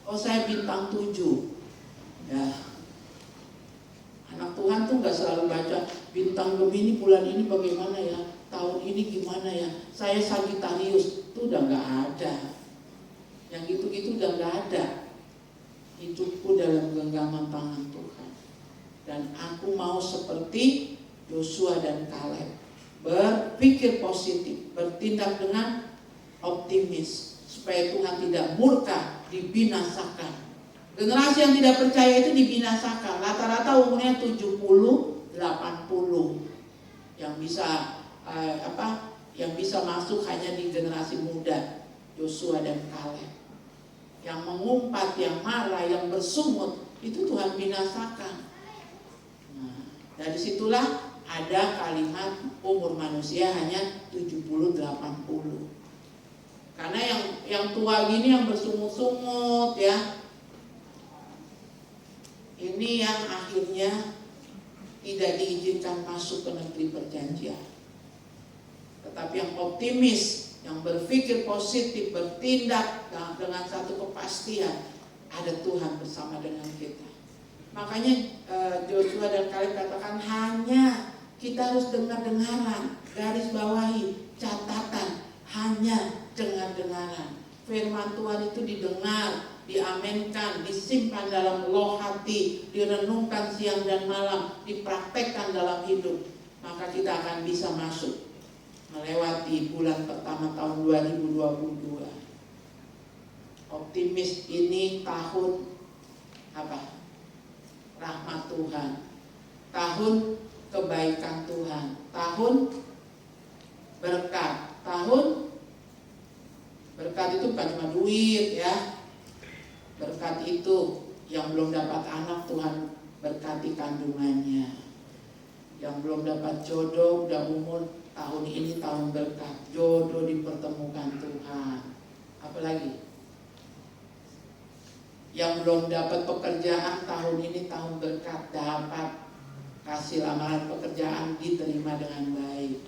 oh saya bintang 7. Ya, anak Tuhan tuh nggak selalu baca bintang Gemini bulan ini bagaimana ya, tahun ini gimana ya, saya Sagittarius, itu udah nggak ada. Yang gitu-gitu udah nggak ada. Hidupku dalam genggaman tangan Tuhan. Dan aku mau seperti Yosua dan Kaleb, berpikir positif, bertindak dengan optimis, supaya Tuhan tidak murka, dibinasakan. Generasi yang tidak percaya itu dibinasakan. Rata-rata umurnya 70-80. Yang bisa yang bisa masuk hanya di generasi muda, Yosua dan Kaleb. Yang mengumpat, yang marah, yang bersungut, itu Tuhan binasakan. Nah, dari situlah ada kalimat umur manusia hanya 70-80. Karena yang tua gini, yang bersungut-sungut ya, ini yang akhirnya tidak diizinkan masuk ke negeri perjanjian. Tetapi yang optimis, yang berpikir positif, bertindak dengan satu kepastian, ada Tuhan bersama dengan kita. Makanya Joshua dan Kaleb katakan hanya kita harus dengar-dengaran, garis bawahi, catatan, hanya dengar-dengaran. Firman Tuhan itu didengar, diamenkan, disimpan dalam loh hati, direnungkan siang dan malam, dipraktekkan dalam hidup. Maka kita akan bisa masuk melewati bulan pertama tahun 2022. Optimis, ini tahun apa? Rahmat Tuhan, tahun kebaikan Tuhan, tahun berkat. Tahun berkat itu bukan cuma duit ya. Berkat itu yang belum dapat anak, Tuhan berkati kandungannya. Yang belum dapat jodoh, udah umur, tahun ini tahun berkat, jodoh dipertemukan Tuhan. Apalagi yang belum dapat pekerjaan, tahun ini tahun berkat, dapat hasil amalan pekerjaan, diterima dengan baik.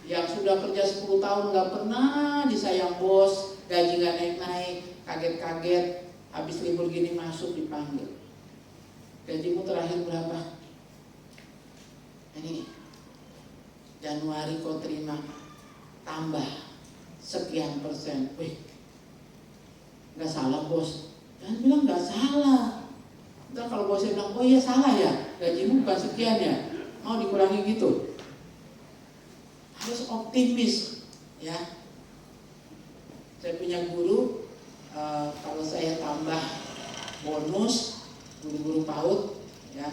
Yang sudah kerja 10 tahun gak pernah disayang bos, gaji gak naik-naik, kaget-kaget, habis libur gini masuk dipanggil. Gajimu terakhir berapa? Ini Januari kau terima, tambah sekian persen. Wih, gak salah bos. Dan bilang gak salah. Ntar kalau bosnya bilang, oh iya salah ya, gajimu bukan sekian ya, mau dikurangi gitu. Harus optimis ya. Saya punya guru, kalau saya tambah bonus guru-guru PAUD ya,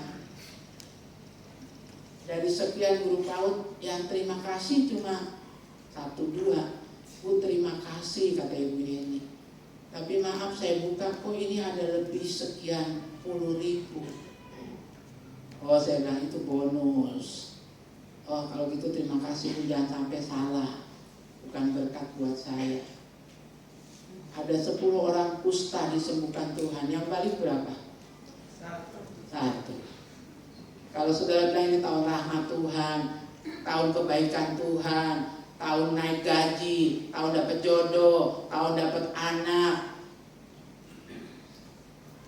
dari sekian guru PAUD yang terima kasih cuma 1-2. Bu terima kasih kata ibu ini. Tapi maaf saya buka, kok ini ada lebih sekian puluh ribu. Oh saya bilang itu bonus. Oh kalau gitu terima kasih Bu, jangan sampai salah, bukan berkat buat saya. Ada 10 orang kusta disembuhkan Tuhan, yang balik berapa? 1. Kalau saudara bilang ini tahun rahmat Tuhan, tahun kebaikan Tuhan, tahun naik gaji, tahun dapat jodoh, tahun dapat anak.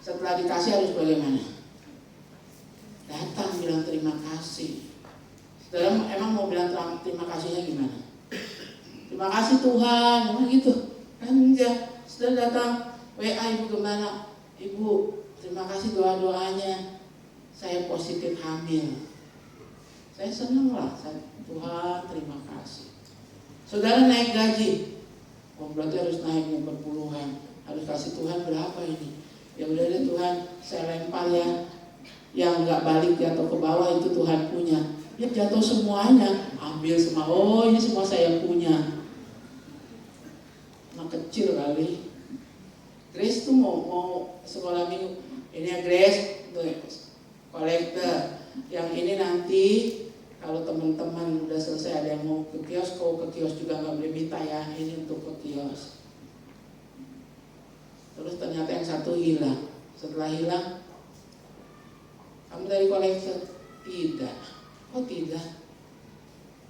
Setelah dikasih harus bagaimana? Datang bilang terima kasih. Saudara emang mau bilang terima kasihnya gimana? Terima kasih Tuhan, emang gitu? Kan enggak. Saudara datang, WA Ibu Gembala, Ibu terima kasih doa-doanya, saya positif hamil. Saya senang lah, Tuhan terima kasih. Saudara naik gaji, oh berarti harus naiknya berpuluhan, harus kasih Tuhan berapa ini? Ya udah deh Tuhan, saya lempar ya, yang nggak balik jatuh ke bawah itu Tuhan punya. Ya jatuh semuanya, ambil semua. Oh ini semua saya punya. Anak kecil kali. Grace tuh mau sekolah minggu. Ini ya Grace, tuh kolektor. Yang ini nanti kalau teman-teman udah selesai ada yang mau ke kios, kau ke kios juga nggak boleh minta ya. Ini untuk ke kios. Terus ternyata yang satu hilang. Setelah hilang, kamu dari kolektor? Tidak. Oh tidak?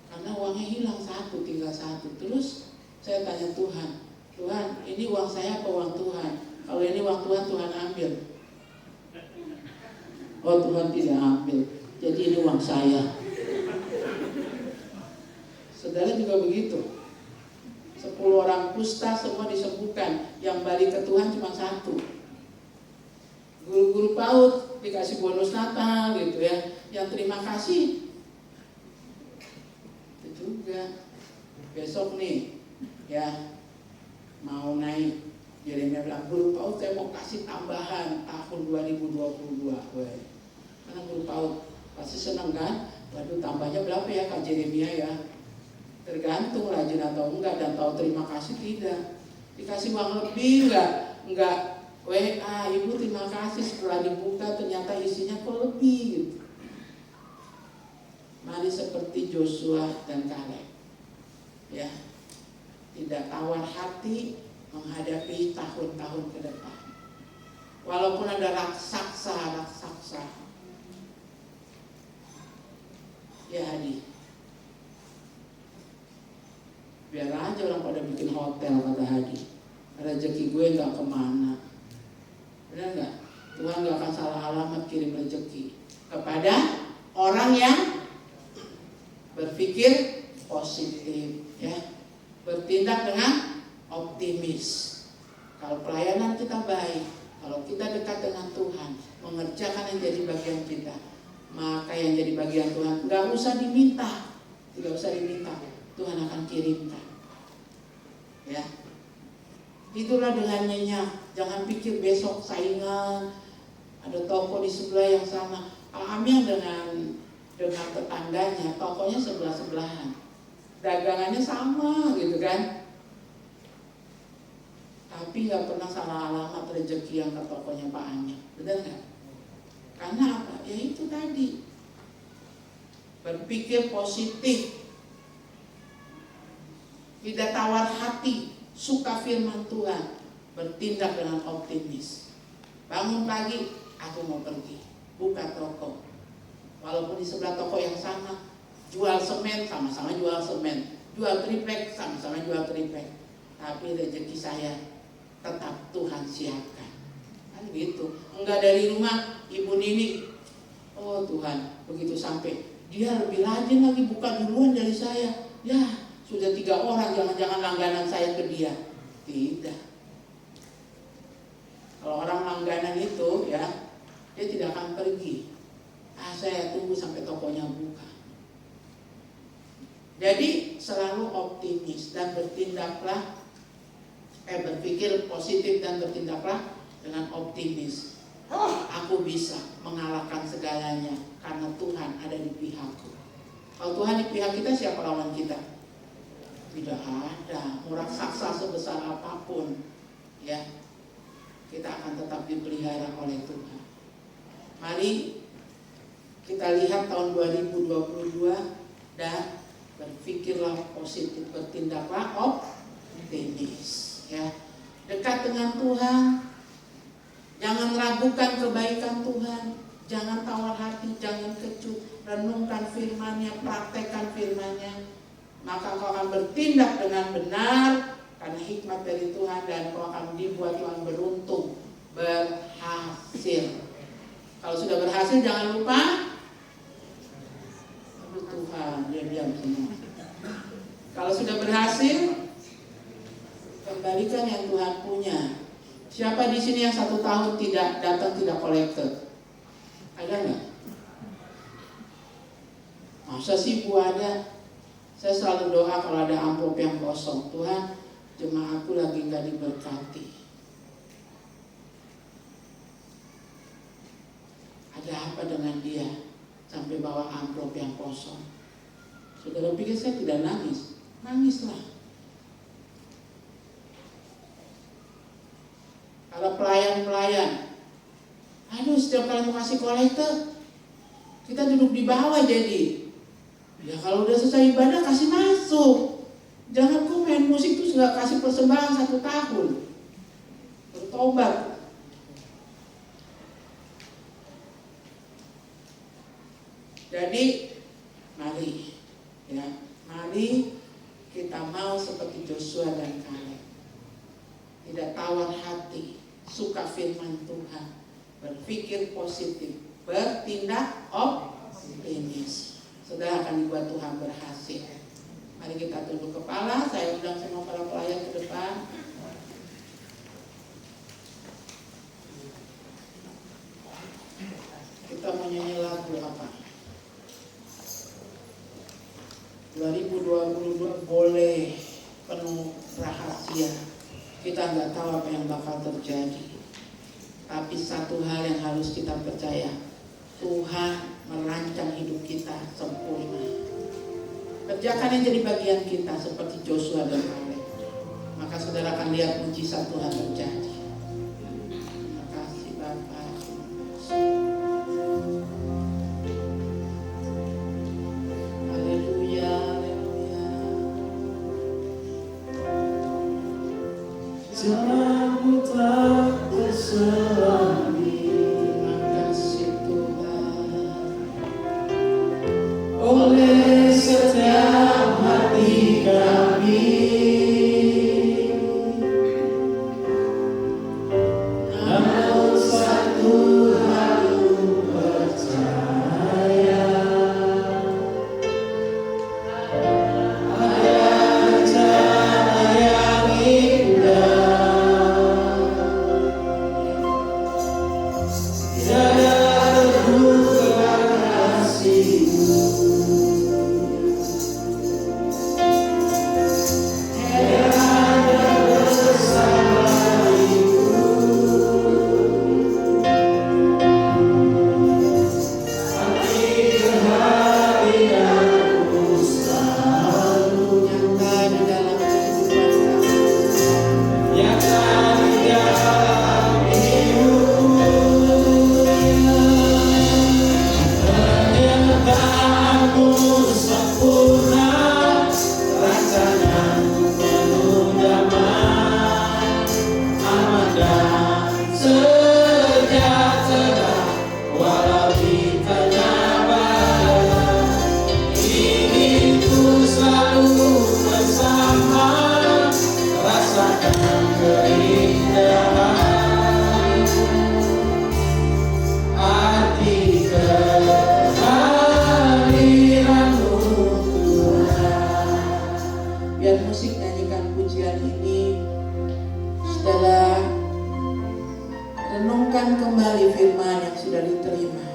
Karena uangnya hilang satu, tinggal satu. Terus saya tanya Tuhan, Tuhan ini uang saya apa uang Tuhan? Kalau ini uang Tuhan, Tuhan ambil. Oh Tuhan tidak ambil. Jadi ini uang saya. Saudara juga begitu. 10 orang kusta semua disembuhkan, yang balik ke Tuhan cuma satu. Guru-guru PAUD dikasih bonus Natal gitu ya, yang terima kasih itu juga. Besok nih ya mau naik, Yeremia bilang guru PAUD saya mau kasih tambahan tahun 2022. Karena guru PAUD pasti senang kan, waduh tambahnya berapa ya Kak Yeremia ya. Tergantung rajin atau enggak dan tahu terima kasih tidak. Dikasih uang lebih enggak WA, Ibu terima kasih setelah dibuka ternyata isinya kok lebih gitu. Mari seperti Joshua dan Kaleb. Ya. Tidak tawar hati menghadapi tahun-tahun ke depan. Walaupun ada raksasa. Ya Hadi. Biar aja orang pada bikin hotel kata Hadi. Rezeki gue gak kemana. Benar gak? Tuhan gak akan salah alamat kirim rezeki kepada orang yang berpikir positif ya. Bertindak dengan optimis. Kalau pelayanan kita baik, kalau kita dekat dengan Tuhan, mengerjakan yang jadi bagian kita, maka yang jadi bagian Tuhan gak usah diminta. Tidak usah diminta, Tuhan akan kirimkan. Ya, itulah dengan nyenyak. Jangan pikir besok saingan, ada toko di sebelah yang sama. Alhamdulillah dengan tetangganya, tokonya sebelah-sebelahan, dagangannya sama gitu kan. Tapi nggak pernah salah alamat rezeki yang ke tokonya Pak Anya, benar nggak? Karena apa? Ya itu tadi, berpikir positif. Tidak tawar hati, suka firman Tuhan, bertindak dengan optimis. Bangun pagi, aku mau pergi, buka toko. Walaupun di sebelah toko yang sama, jual semen, sama-sama jual semen. Jual triplek, sama-sama jual triplek. Tapi rezeki saya tetap Tuhan siapkan. Kan gitu. Enggak dari rumah, Ibu Nini, oh Tuhan, begitu sampai, dia lebih rajin lagi buka duluan dari saya. Ya, sudah 3 orang, jangan-jangan langganan saya ke dia. Tidak. Kalau orang langganan itu ya, dia tidak akan pergi. Saya tunggu sampai tokonya buka. Jadi selalu optimis dan bertindaklah, berpikir positif dan bertindaklah dengan optimis. Aku bisa mengalahkan segalanya karena Tuhan ada di pihakku. Kalau Tuhan di pihak kita, siapa lawan kita? Tidak ada. Mau raksasa sebesar apapun, ya, kita akan tetap dipelihara oleh Tuhan. Mari kita lihat tahun 2022 dan berpikirlah positif, bertindaklah optimis, ya. Dekat dengan Tuhan, jangan ragukan kebaikan Tuhan. Jangan tawar hati, jangan kecut. Renungkan firman-Nya, praktekkan firman-Nya. Maka kau akan bertindak dengan benar karena hikmat dari Tuhan, dan kau akan dibuat Tuhan beruntung, berhasil. Kalau sudah berhasil jangan lupa, aduh Tuhan, dia diam semua. Kalau sudah berhasil, kembalikan yang Tuhan punya. Siapa di sini yang 1 tahun tidak datang, tidak kolektor? Ada nggak? Masa sih Bu ada? Saya selalu doa kalau ada amplop yang kosong, Tuhan, jemaatku lagi nggak diberkati. Ada apa dengan dia sampai bawa amplop yang kosong? Saudara pikir saya tidak nangis? Nangislah. Kalau pelayan-pelayan, aduh setiap kali mau kasih kolektor, kita duduk di bawah jadi. Ya kalau udah selesai ibadah kasih masuk. Jangan kok main musik terus gak kasih persembahan 1 tahun. Bertobat. Jadi mari kita mau seperti Joshua dan Kaleb. Tidak tawar hati, suka firman Tuhan, berpikir positif, bertindak optimis. Saudara akan dibuat Tuhan berhasil. Mari kita tunduk kepala. Saya undang semua para pelayan ke depan. Kita mau nyanyi lagu apa? 2022 boleh penuh rahasia. Kita nggak tahu apa yang bakal terjadi. Tapi satu hal yang harus kita percaya, Tuhan merancang hidup kita sempurna. Kerjakan yang jadi bagian kita seperti Joshua dan Kaleb. Maka saudara akan lihat mujizat Tuhan terjadi. Terima kasih Bapak. Haleluya, haleluya. Jalanmu tak terselami. Oleh setiap hati kami, namun satu hal ku percaya, ada rencana yang indah, tiada terduga kasih-Mu. renungkan kembali firman yang sudah diterima.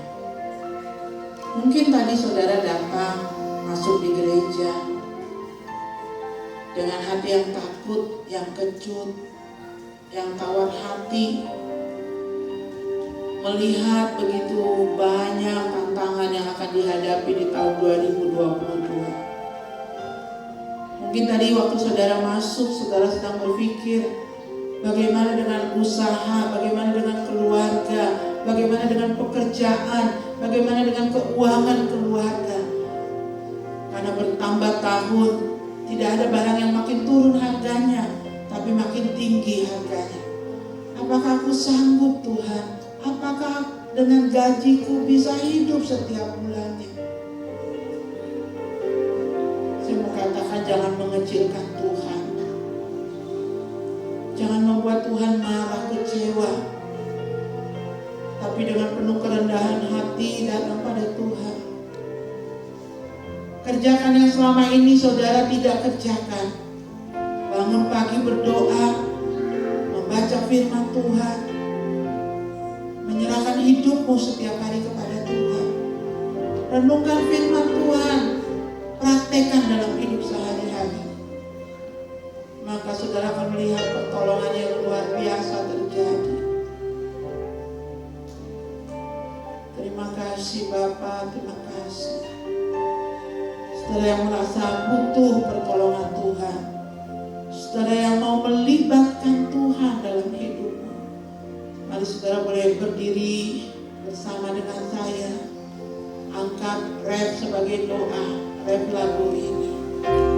Mungkin tadi saudara datang masuk di gereja dengan hati yang takut, yang kecut, yang tawar hati, melihat begitu banyak tantangan yang akan dihadapi di tahun 2022. Mungkin tadi waktu saudara masuk, saudara sedang berpikir bagaimana dengan usaha, bagaimana dengan keluarga, bagaimana dengan pekerjaan, bagaimana dengan keuangan keluarga. Karena bertambah tahun, tidak ada barang yang makin turun harganya, tapi makin tinggi harganya. Apakah aku sanggup Tuhan? Apakah dengan gajiku bisa hidup setiap bulannya. Saya mau katakan, jangan mengecilkan Tuhan. Jangan membuat Tuhan marah, kecewa. Tapi dengan penuh kerendahan hati datang pada Tuhan. Kerjakan yang selama ini saudara tidak kerjakan. Bangun pagi berdoa, membaca firman Tuhan, menyerahkan hidupmu setiap hari kepada Tuhan. Renungkan firman Tuhan, praktekkan dalam hidup sehari-hari. Maka saudara akan melihat pertolongan yang luar biasa terjadi. Terima kasih Bapa, terima kasih. Saudara yang merasa butuh pertolongan Tuhan, saudara yang mau melibatkan Tuhan dalam hidupmu, mari saudara boleh berdiri bersama dengan saya. Angkat ref sebagai doa, ref lagu ini.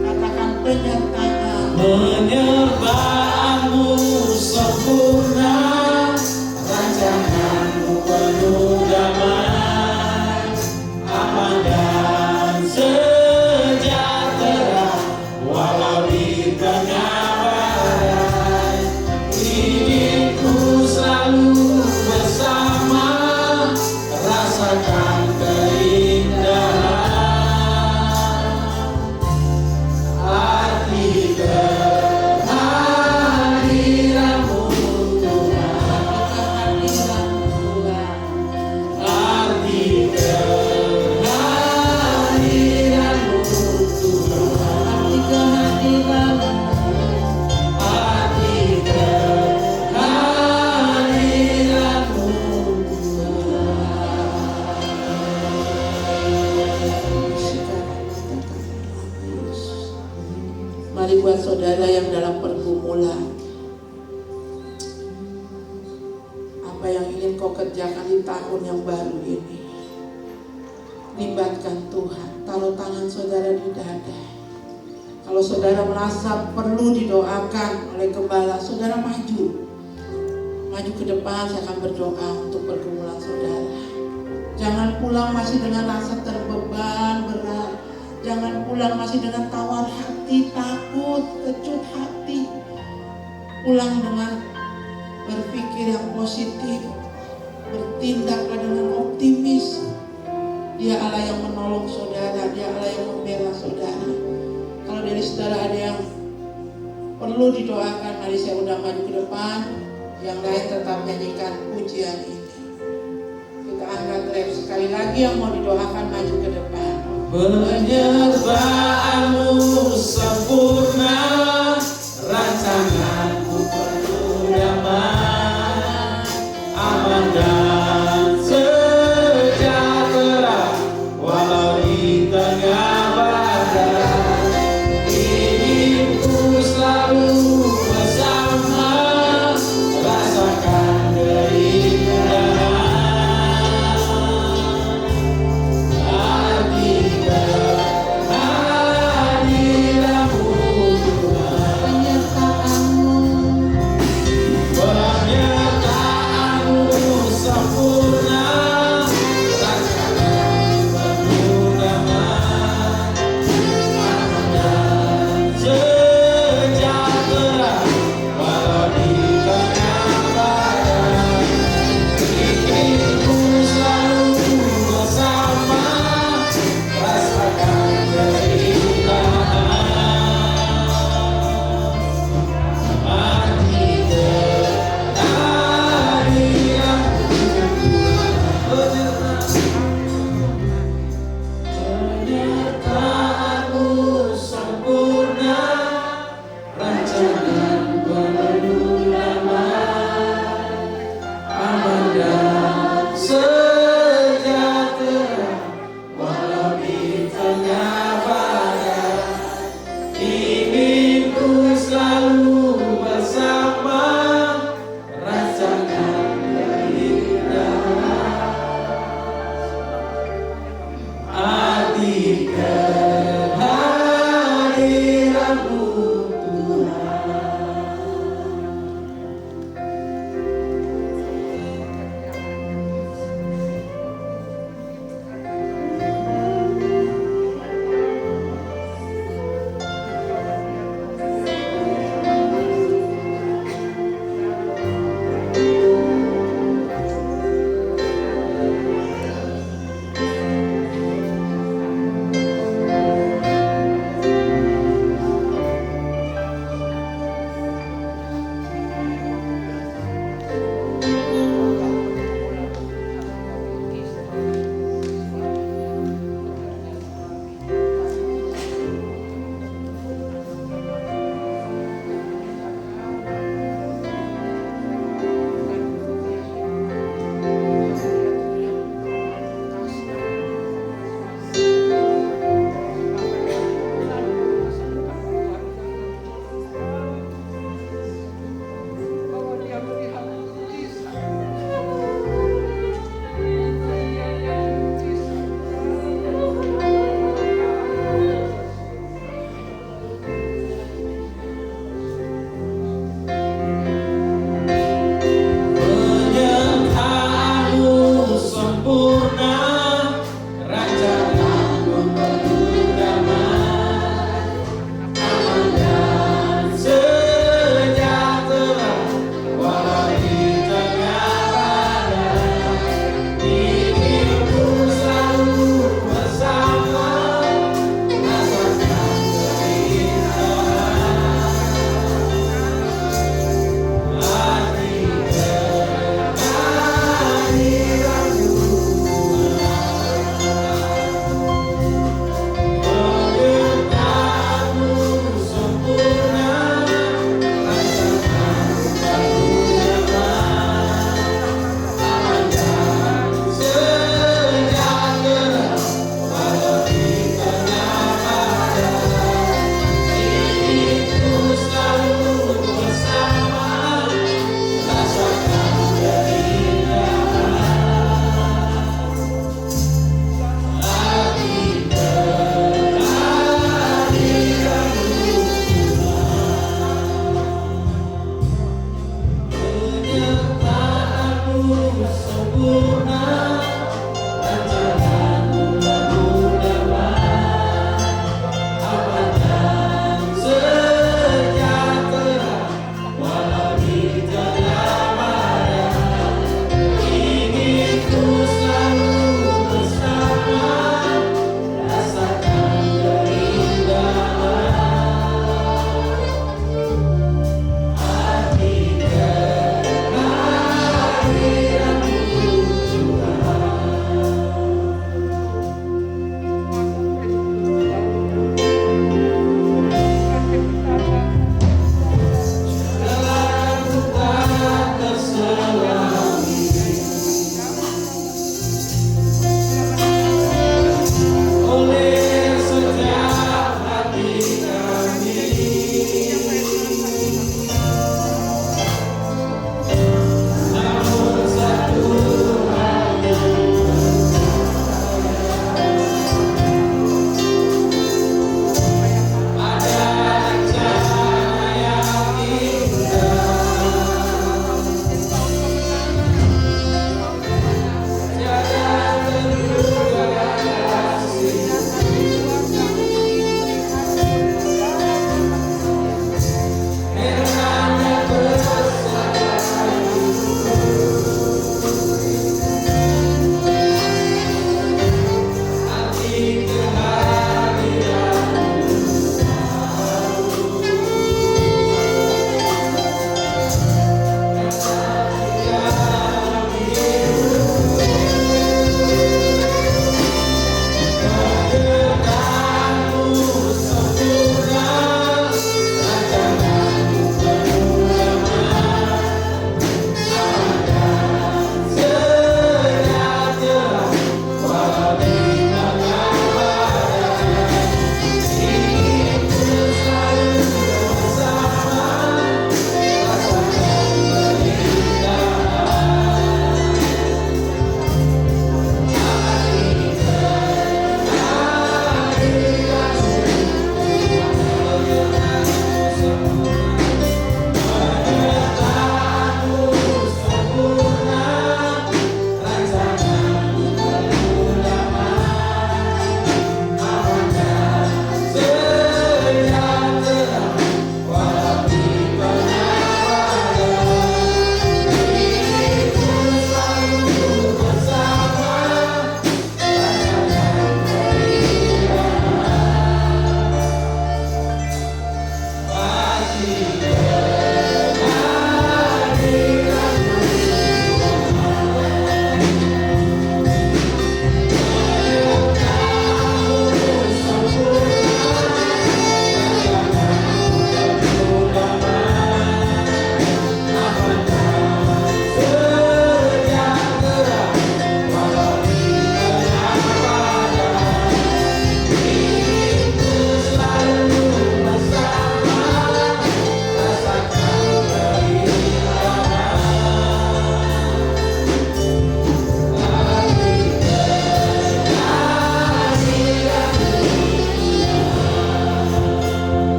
Katakan penyertaanmu sempurna, rancanganmu penuh damai, aman dan sejahtera, walau di tengah badai. Hidupku selalu bersama, rasakan keindahan arti kehadiranmu Tuhan, arti kehadiranmu Tuhan, arti kehadiranmu, arti kehadiranmu Tuhan. Mari buat saudara yang dalam pergumulan, apa yang ingin kau kerjakan di tahun yang baru ini, libatkan Tuhan. Taruh tangan saudara di dada. Kalau saudara merasa perlu didoakan oleh gembala, saudara maju ke depan. Saya akan berdoa untuk pergumulan saudara. Jangan pulang masih dengan rasa terbeban berat. Jangan pulang masih dengan tawar hati, takut, kecut hati. Pulang dengan berpikir yang positif, bertindaklah dengan optimis. Dia Allah yang menolong saudara, Dia Allah yang membela saudara. Kalau dari saudara ada yang perlu didoakan, mari saya undang maju ke depan. Yang lain tetap nyanyikan pujian ini. Kita angkat ref sekali lagi, yang mau didoakan maju ke depan. Penyertaanmu sempurna, rancanganmu penuh damai, aman dan sejahtera, walau di tengah badai. Hidupku selalu bersama, rasakan keindahan arti kehadiranmu Tuhan.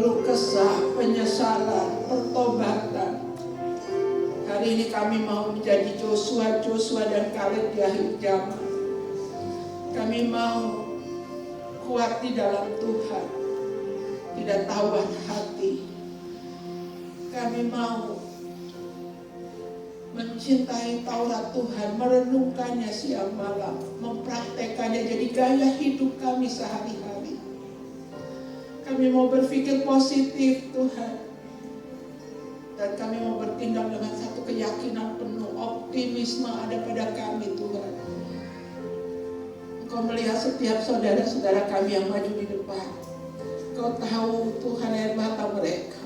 keluh kesah, penyesalan, pertobatan. Hari ini kami mau menjadi Joshua dan Kaleb di akhir zaman. Kami mau kuat di dalam Tuhan, tidak tawar hati. Kami mau mencintai Taurat Tuhan, merenungkannya siang malam, mempraktekannya jadi gaya hidup kami sehari-hari. Kami mau berpikir positif Tuhan, dan kami mau bertindak dengan satu keyakinan penuh, optimisme ada pada kami Tuhan. Engkau melihat setiap saudara-saudara kami yang maju di depan. Engkau tahu Tuhan air mata mereka.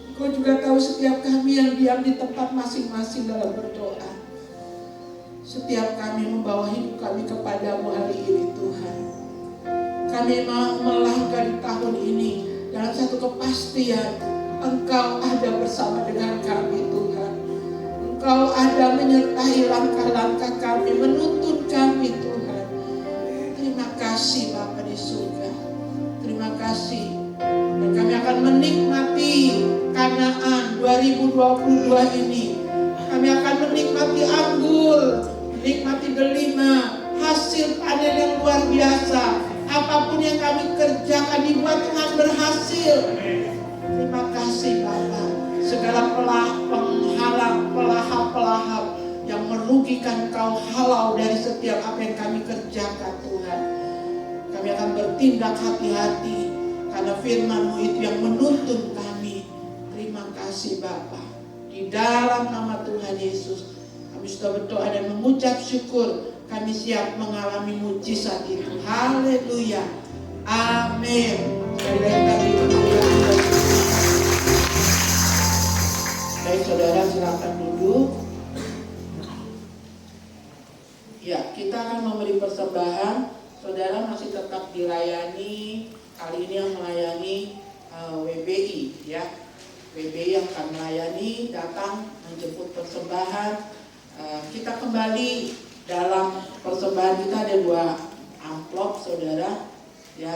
Engkau juga tahu setiap kami yang diam di tempat masing-masing dalam berdoa. Setiap kami membawa hidup kami kepadamu hari ini Tuhan. Kami mau melangkah di tahun ini dalam satu kepastian, Engkau ada bersama dengan kami Tuhan. Engkau ada menyertai langkah-langkah kami, menuntun kami Tuhan. Terima kasih Bapa di surga. Terima kasih. Dan kami akan menikmati Kanaan 2022 ini. Kami akan menikmati anggur, menikmati delima, hasil panen yang luar biasa. Apapun yang kami kerjakan dibuat Tuhan berhasil. Terima kasih Bapa. Segala penghalang, pelahap-pelahap yang merugikan Kau halau dari setiap apa yang kami kerjakan Tuhan. Kami akan bertindak hati-hati karena firman-Mu itu yang menuntun kami. Terima kasih Bapa. Di dalam nama Tuhan Yesus kami sudah berdoa dan mengucap syukur. Kami siap mengalami mujizat itu. Haleluya. Amin. Baik saudara, silakan duduk. Ya, kita akan memberi persembahan. Saudara masih tetap dilayani. Kali ini yang melayani WBI, ya. WBI yang akan melayani, datang menjemput persembahan. Kita kembali dalam persembahan kita ada 2 amplop saudara, ya.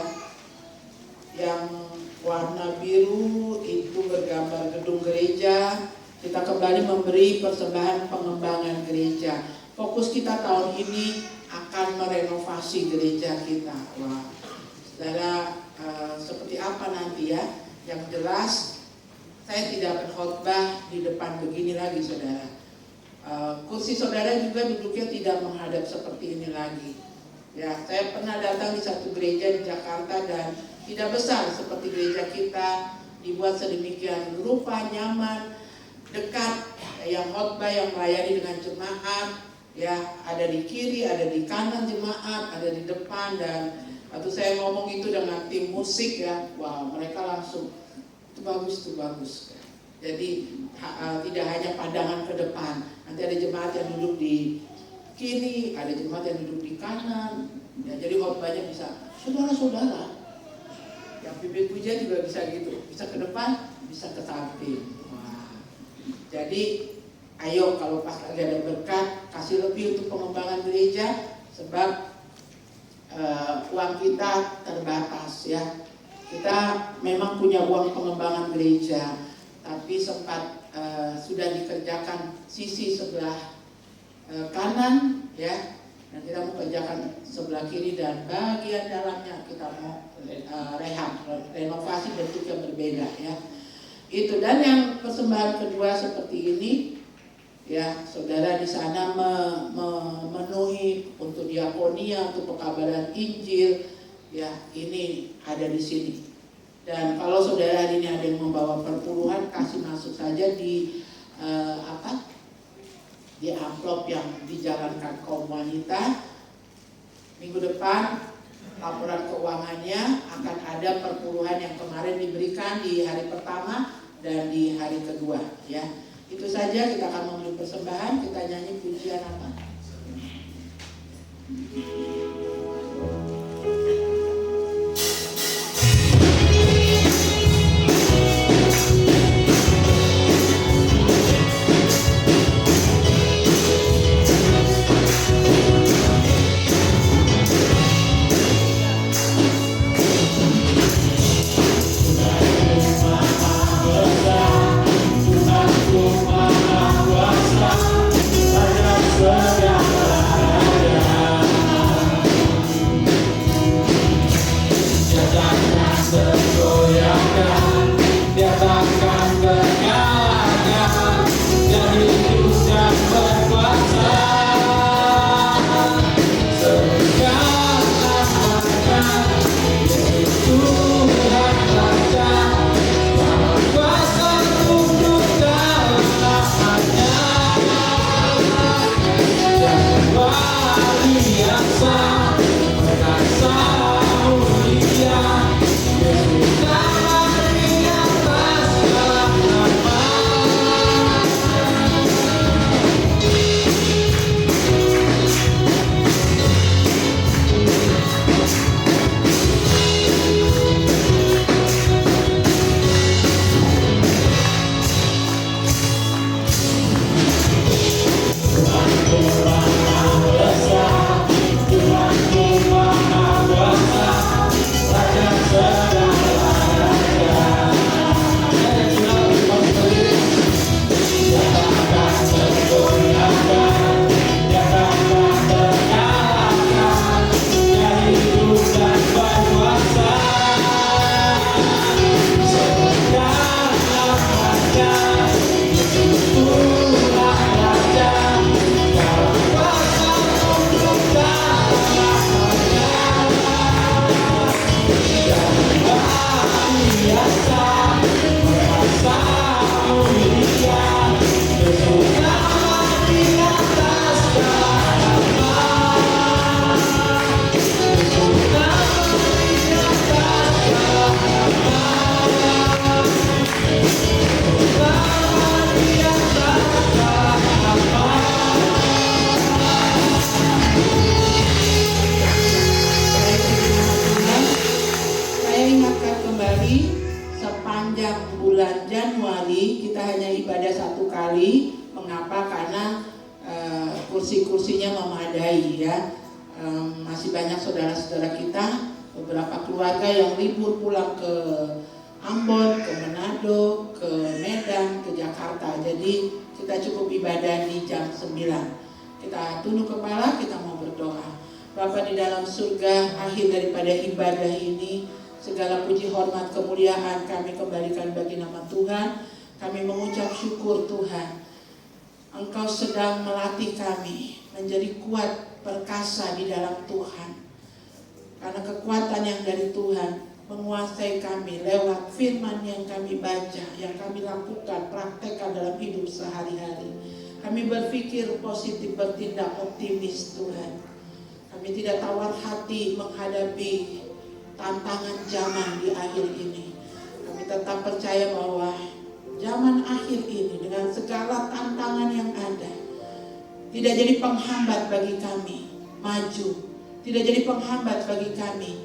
Yang warna biru itu bergambar gedung gereja. Kita kembali memberi persembahan pengembangan gereja. Fokus kita tahun ini akan merenovasi gereja kita. Wah, saudara, seperti apa nanti ya? Yang jelas saya tidak berkhotbah di depan begini lagi saudara. Kursi saudara juga duduknya tidak menghadap seperti ini lagi. Ya, saya pernah datang di satu gereja di Jakarta dan tidak besar seperti gereja kita, dibuat sedemikian rupa, nyaman, dekat, yang khotbah, yang melayani dengan jemaat, ya, ada di kiri, ada di kanan jemaat, ada di depan. Dan waktu saya ngomong itu dengan tim musik ya, wah mereka langsung itu bagus. Jadi tidak hanya pandangan ke depan, nanti ada jemaat yang duduk di kiri, ada jemaat yang duduk di kanan. Ya, jadi khotbahnya bisa saudara-saudara. Yang pimpin pujian juga bisa gitu, bisa ke depan, bisa ke samping. Wah. Jadi ayo kalau pas lagi ada berkat, kasih lebih untuk pengembangan gereja, sebab uang kita terbatas ya. Kita memang punya uang pengembangan gereja, tapi sempat sudah dikerjakan sisi sebelah kanan ya, dan kita mau kerjakan sebelah kiri dan bagian dalamnya kita mau renovasi bentuk yang berbeda ya. Itu. Dan yang persembahan kedua seperti ini ya, saudara di sana memenuhi untuk diakonia, untuk pekabaran Injil ya, ini ada di sini. Dan kalau saudara hari ini ada yang membawa perpuluhan, kasih masuk saja di di amplop yang dijalankan kaum wanita. Minggu depan laporan keuangannya akan ada perpuluhan yang kemarin diberikan di hari pertama dan di hari kedua ya. Itu saja, kita akan memberi persembahan, kita nyanyi pujian apa? kita hanya ibadah 1 kali. Mengapa? Karena kursi-kursinya memadai ya. Masih banyak saudara-saudara kita, beberapa keluarga yang libur pulang ke Ambon, ke Manado, ke Medan, ke Jakarta. Jadi kita cukup ibadah di jam 9. Kita tunduk kepala, kita mau berdoa. Bapa di dalam surga, akhir daripada ibadah ini, segala puji, hormat, kemuliaan kami kembalikan bagi nama Tuhan. Kami mengucap syukur Tuhan, Engkau sedang melatih kami menjadi kuat, perkasa di dalam Tuhan. Karena kekuatan yang dari Tuhan menguasai kami lewat firman yang kami baca, yang kami lakukan, praktekkan dalam hidup sehari-hari. Kami berpikir positif, bertindak optimis Tuhan. Kami tidak tawar hati menghadapi tantangan zaman di akhir ini. Kami tetap percaya bahwa zaman akhir ini dengan segala tantangan yang ada tidak jadi penghambat bagi kami maju, tidak jadi penghambat bagi kami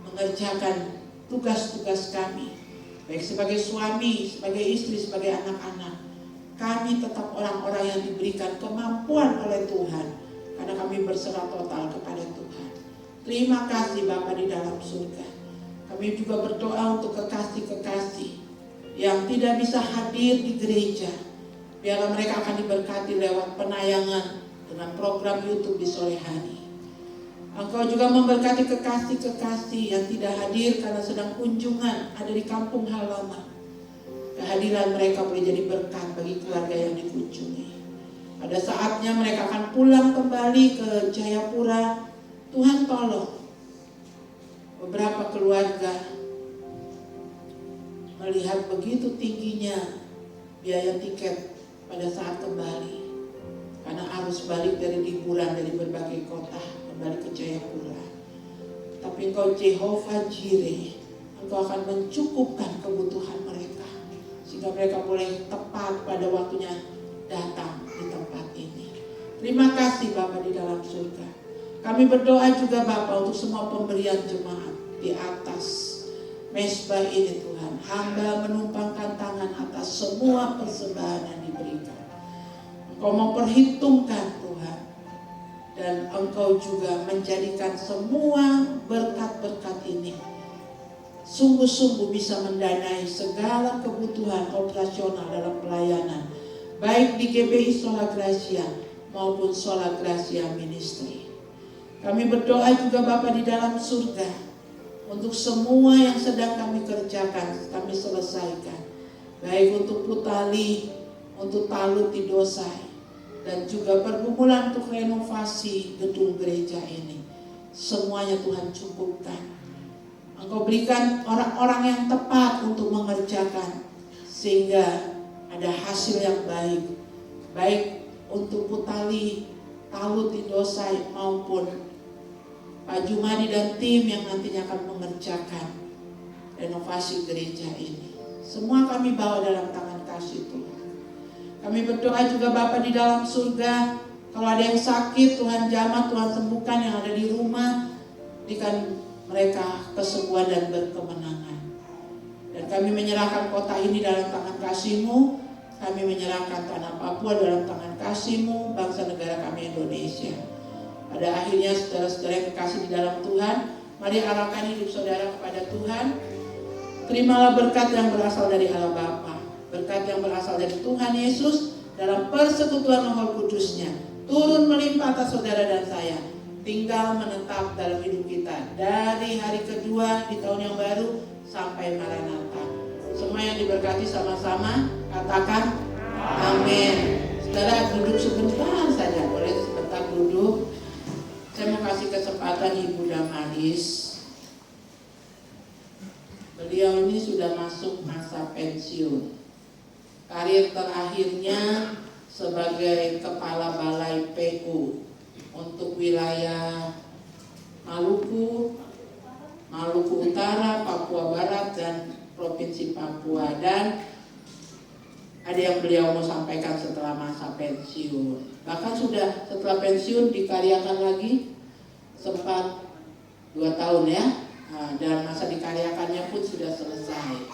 mengerjakan tugas-tugas kami, baik sebagai suami, sebagai istri, sebagai anak-anak. Kami tetap orang-orang yang diberikan kemampuan oleh Tuhan, karena kami berserah total kepada Tuhan. Terima kasih Bapa di dalam surga. Kami juga berdoa untuk kekasih-kekasih yang tidak bisa hadir di gereja. Biarlah mereka akan diberkati lewat penayangan dengan program YouTube di sore hari. Engkau juga memberkati kekasih-kekasih yang tidak hadir karena sedang kunjungan ada di kampung halaman. Kehadiran mereka boleh jadi berkat bagi keluarga yang dikunjungi. Pada saatnya mereka akan pulang kembali ke Jayapura. Tuhan tolong beberapa keluarga melihat begitu tingginya biaya tiket pada saat kembali, karena arus balik dari liburan dari berbagai kota kembali ke Jayapura. Tapi Engkau Jehovah Jireh, Engkau akan mencukupkan kebutuhan mereka sehingga mereka boleh tepat pada waktunya datang di tempat ini. Terima kasih Bapa di dalam surga. Kami berdoa juga Bapa untuk semua pemberian jemaat di atas mesbah ini Tuhan. Hamba menumpangkan tangan atas semua persembahan yang diberikan. Engkau memperhitungkan Tuhan, dan Engkau juga menjadikan semua berkat-berkat ini sungguh-sungguh bisa mendanai segala kebutuhan operasional dalam pelayanan, baik di GBI Sola Gracia maupun Sola Gracia Ministry. Kami berdoa juga Bapa di dalam surga, untuk semua yang sedang kami kerjakan, kami selesaikan, baik untuk Putali, untuk Talut di Dosai, dan juga pergumulan untuk renovasi gedung gereja ini. Semuanya Tuhan cukupkan. Engkau berikan orang-orang yang tepat untuk mengerjakan, sehingga ada hasil yang baik, baik untuk Putali, Talut di Dosai maupun Pak Jumadi dan tim yang nantinya akan mengerjakan renovasi gereja ini. Semua kami bawa dalam tangan kasih Tuhan. Kami berdoa juga Bapa di dalam surga, kalau ada yang sakit Tuhan jamah, Tuhan sembuhkan. Yang ada di rumah, berikan mereka kesembuhan dan berkemenangan. Dan kami menyerahkan kota ini dalam tangan kasih-Mu. Kami menyerahkan tanah Papua dalam tangan kasih-Mu, bangsa negara kami Indonesia. Pada akhirnya saudara-saudara yang kekasih di dalam Tuhan, mari arahkan hidup saudara kepada Tuhan. Terimalah berkat yang berasal dari Allah Bapa, berkat yang berasal dari Tuhan Yesus dalam persekutuan Roh Kudus-Nya, turun melimpah atas saudara dan saya, tinggal menetap dalam hidup kita dari hari kedua di tahun yang baru sampai Maranatha. Semua yang diberkati sama-sama katakan amin. Saudara duduk sebentar saja, boleh sebentar duduk. Saya mau kasih kesempatan Ibu Damaris. Beliau ini sudah masuk masa pensiun. Karir terakhirnya sebagai Kepala Balai PU untuk wilayah Maluku, Maluku Utara, Papua Barat, dan Provinsi Papua. Dan ada yang beliau mau sampaikan setelah masa pensiun. Bahkan sudah setelah pensiun dikaryakan lagi, sempat 2 tahun ya. Dan masa dikaryakannya pun sudah selesai.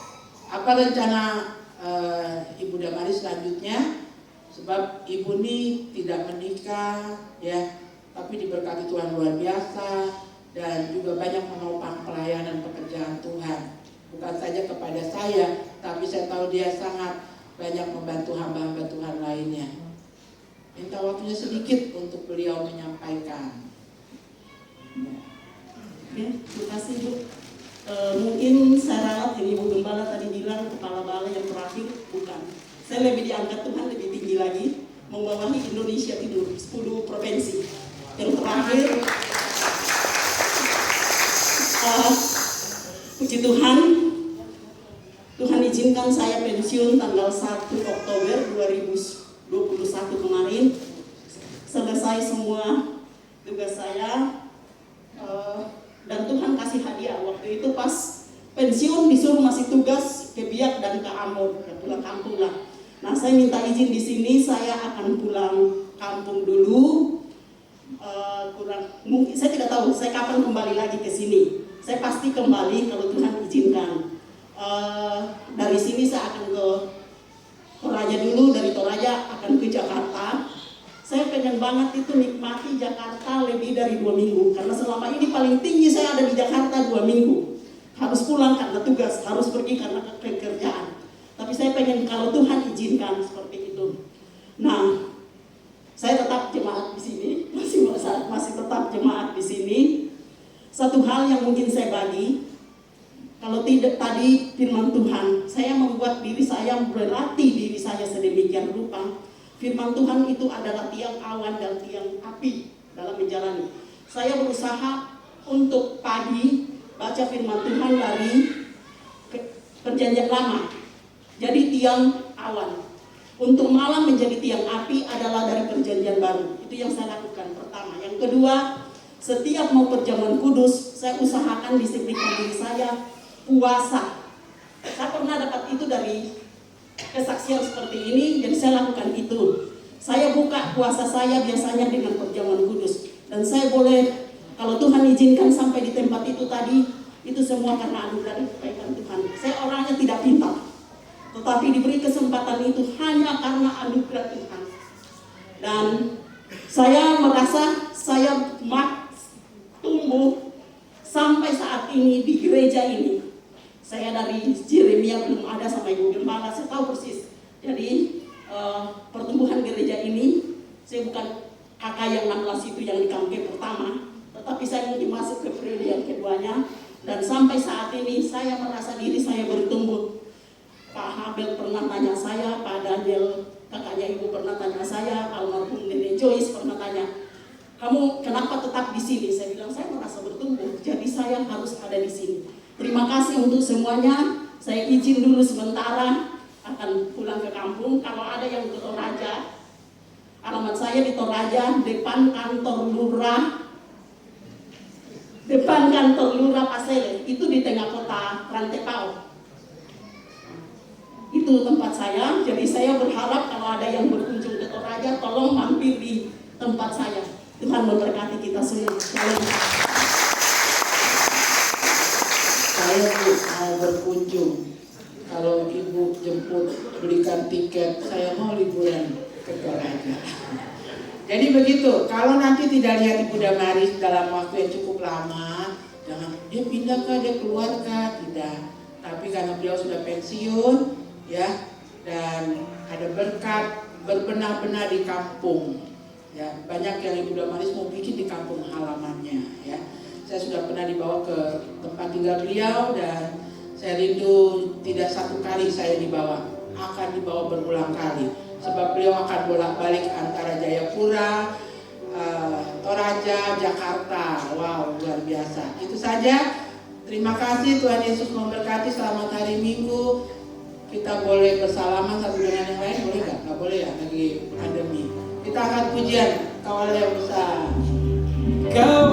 Apa rencana Ibu Damaris selanjutnya, sebab ibu ini tidak menikah ya, tapi diberkati Tuhan luar biasa dan juga banyak menopang pelayanan pekerjaan Tuhan. Bukan saja kepada saya, tapi saya tahu dia sangat banyak membantu hamba-hamba Tuhan lainnya. Minta waktunya sedikit untuk beliau menyampaikan. Oke, terima kasih Bu. Mungkin saya ralat yang Ibu Gembala tadi bilang kepala bala yang terakhir, bukan. Saya lebih diangkat Tuhan lebih tinggi lagi, membawahi Indonesia Timur 10 provinsi. Yang terakhir, puji Tuhan, Tuhan izinkan saya pensiun tanggal 1 Oktober 2021 kemarin. Selesai semua tugas saya. Dan Tuhan kasih hadiah. Waktu itu pas pensiun disuruh masih tugas ke Biak dan ke Ambon, ke pulang kampung lah. Nah, saya minta izin di sini, saya akan pulang kampung dulu. Mungkin saya tidak tahu saya kapan kembali lagi ke sini. Saya pasti kembali kalau Tuhan izinkan. Dari sini saya akan ke Toraja dulu, dari Toraja akan ke Jakarta. Saya pengen banget itu nikmati Jakarta lebih dari 2 minggu. Karena selama ini paling tinggi saya ada di Jakarta 2 minggu. Harus pulang karena tugas, harus pergi karena pekerjaan. Tapi saya pengen kalau Tuhan izinkan seperti itu. Nah, saya tetap jemaat di sini, masih tetap jemaat di sini. Satu hal yang mungkin saya bagi, kalau tidak tadi firman Tuhan, saya membuat diri saya, berlatih diri saya sedemikian rupa. Firman Tuhan itu adalah tiang awan dan tiang api dalam menjalani. Saya berusaha untuk pagi baca firman Tuhan dari Perjanjian Lama. Jadi tiang awan. Untuk malam menjadi tiang api adalah dari Perjanjian Baru. Itu yang saya lakukan pertama. Yang kedua, setiap mau perjamuan kudus, saya usahakan disiplinkan diri saya puasa. Saya pernah dapat itu dari kesaksian seperti ini, jadi saya lakukan itu. Saya buka puasa saya biasanya dengan perjamuan kudus. Dan saya boleh, kalau Tuhan izinkan sampai di tempat itu tadi, itu semua karena anugerah dan kebaikan Tuhan. Saya orangnya tidak pintar, tetapi diberi kesempatan itu hanya karena anugerah Tuhan. Dan saya merasa saya tumbuh sampai saat ini di gereja ini. Saya dari Jeremia belum ada sama Ibu Gembala, saya tahu persis. Jadi pertumbuhan gereja ini, saya bukan kakak yang 16 itu yang di kampung pertama, tetapi saya mungkin masuk ke periode yang keduanya. Dan sampai saat ini saya merasa diri saya bertumbuh. Pak Habel pernah tanya saya, Pak Daniel kakaknya Ibu pernah tanya saya, almarhum Nenek Joyce pernah tanya, kamu kenapa tetap di sini? Saya bilang saya merasa bertumbuh, jadi saya harus ada di sini. Terima kasih untuk semuanya. Saya izin dulu sementara akan pulang ke kampung. Kalau ada yang ke Toraja, alamat saya di Toraja, depan kantor lurah Pasele. Itu di tengah kota Rantepao. Itu tempat saya. Jadi saya berharap kalau ada yang berkunjung ke Toraja, tolong mampir di tempat saya. Tuhan memberkati kita semua. Shalom. Saya mau berkunjung. Kalau Ibu jemput, belikan tiket, saya mau liburan ke Toraja. Jadi begitu. Kalau nanti tidak lihat Ibu Damaris dalam waktu yang cukup lama, jangan dia pindah kah, dia keluar kah, tidak. Tapi karena beliau sudah pensiun, ya, dan ada berkat berbenah-benah di kampung. Ya, banyak yang Ibu Damaris mau bikin di kampung halamannya, ya. Saya sudah pernah dibawa ke tempat tinggal beliau dan saya rindu tidak satu kali saya dibawa, akan dibawa berulang kali. Sebab beliau akan bolak-balik antara Jayapura, Toraja, Jakarta. Wow, luar biasa. Itu saja. Terima kasih, Tuhan Yesus memberkati. Selamat hari Minggu. Kita boleh bersalaman satu dengan yang lain, boleh nggak? Nggak boleh ya, lagi pandemi. Kita akan pujian Kau Allah yang besar. Kau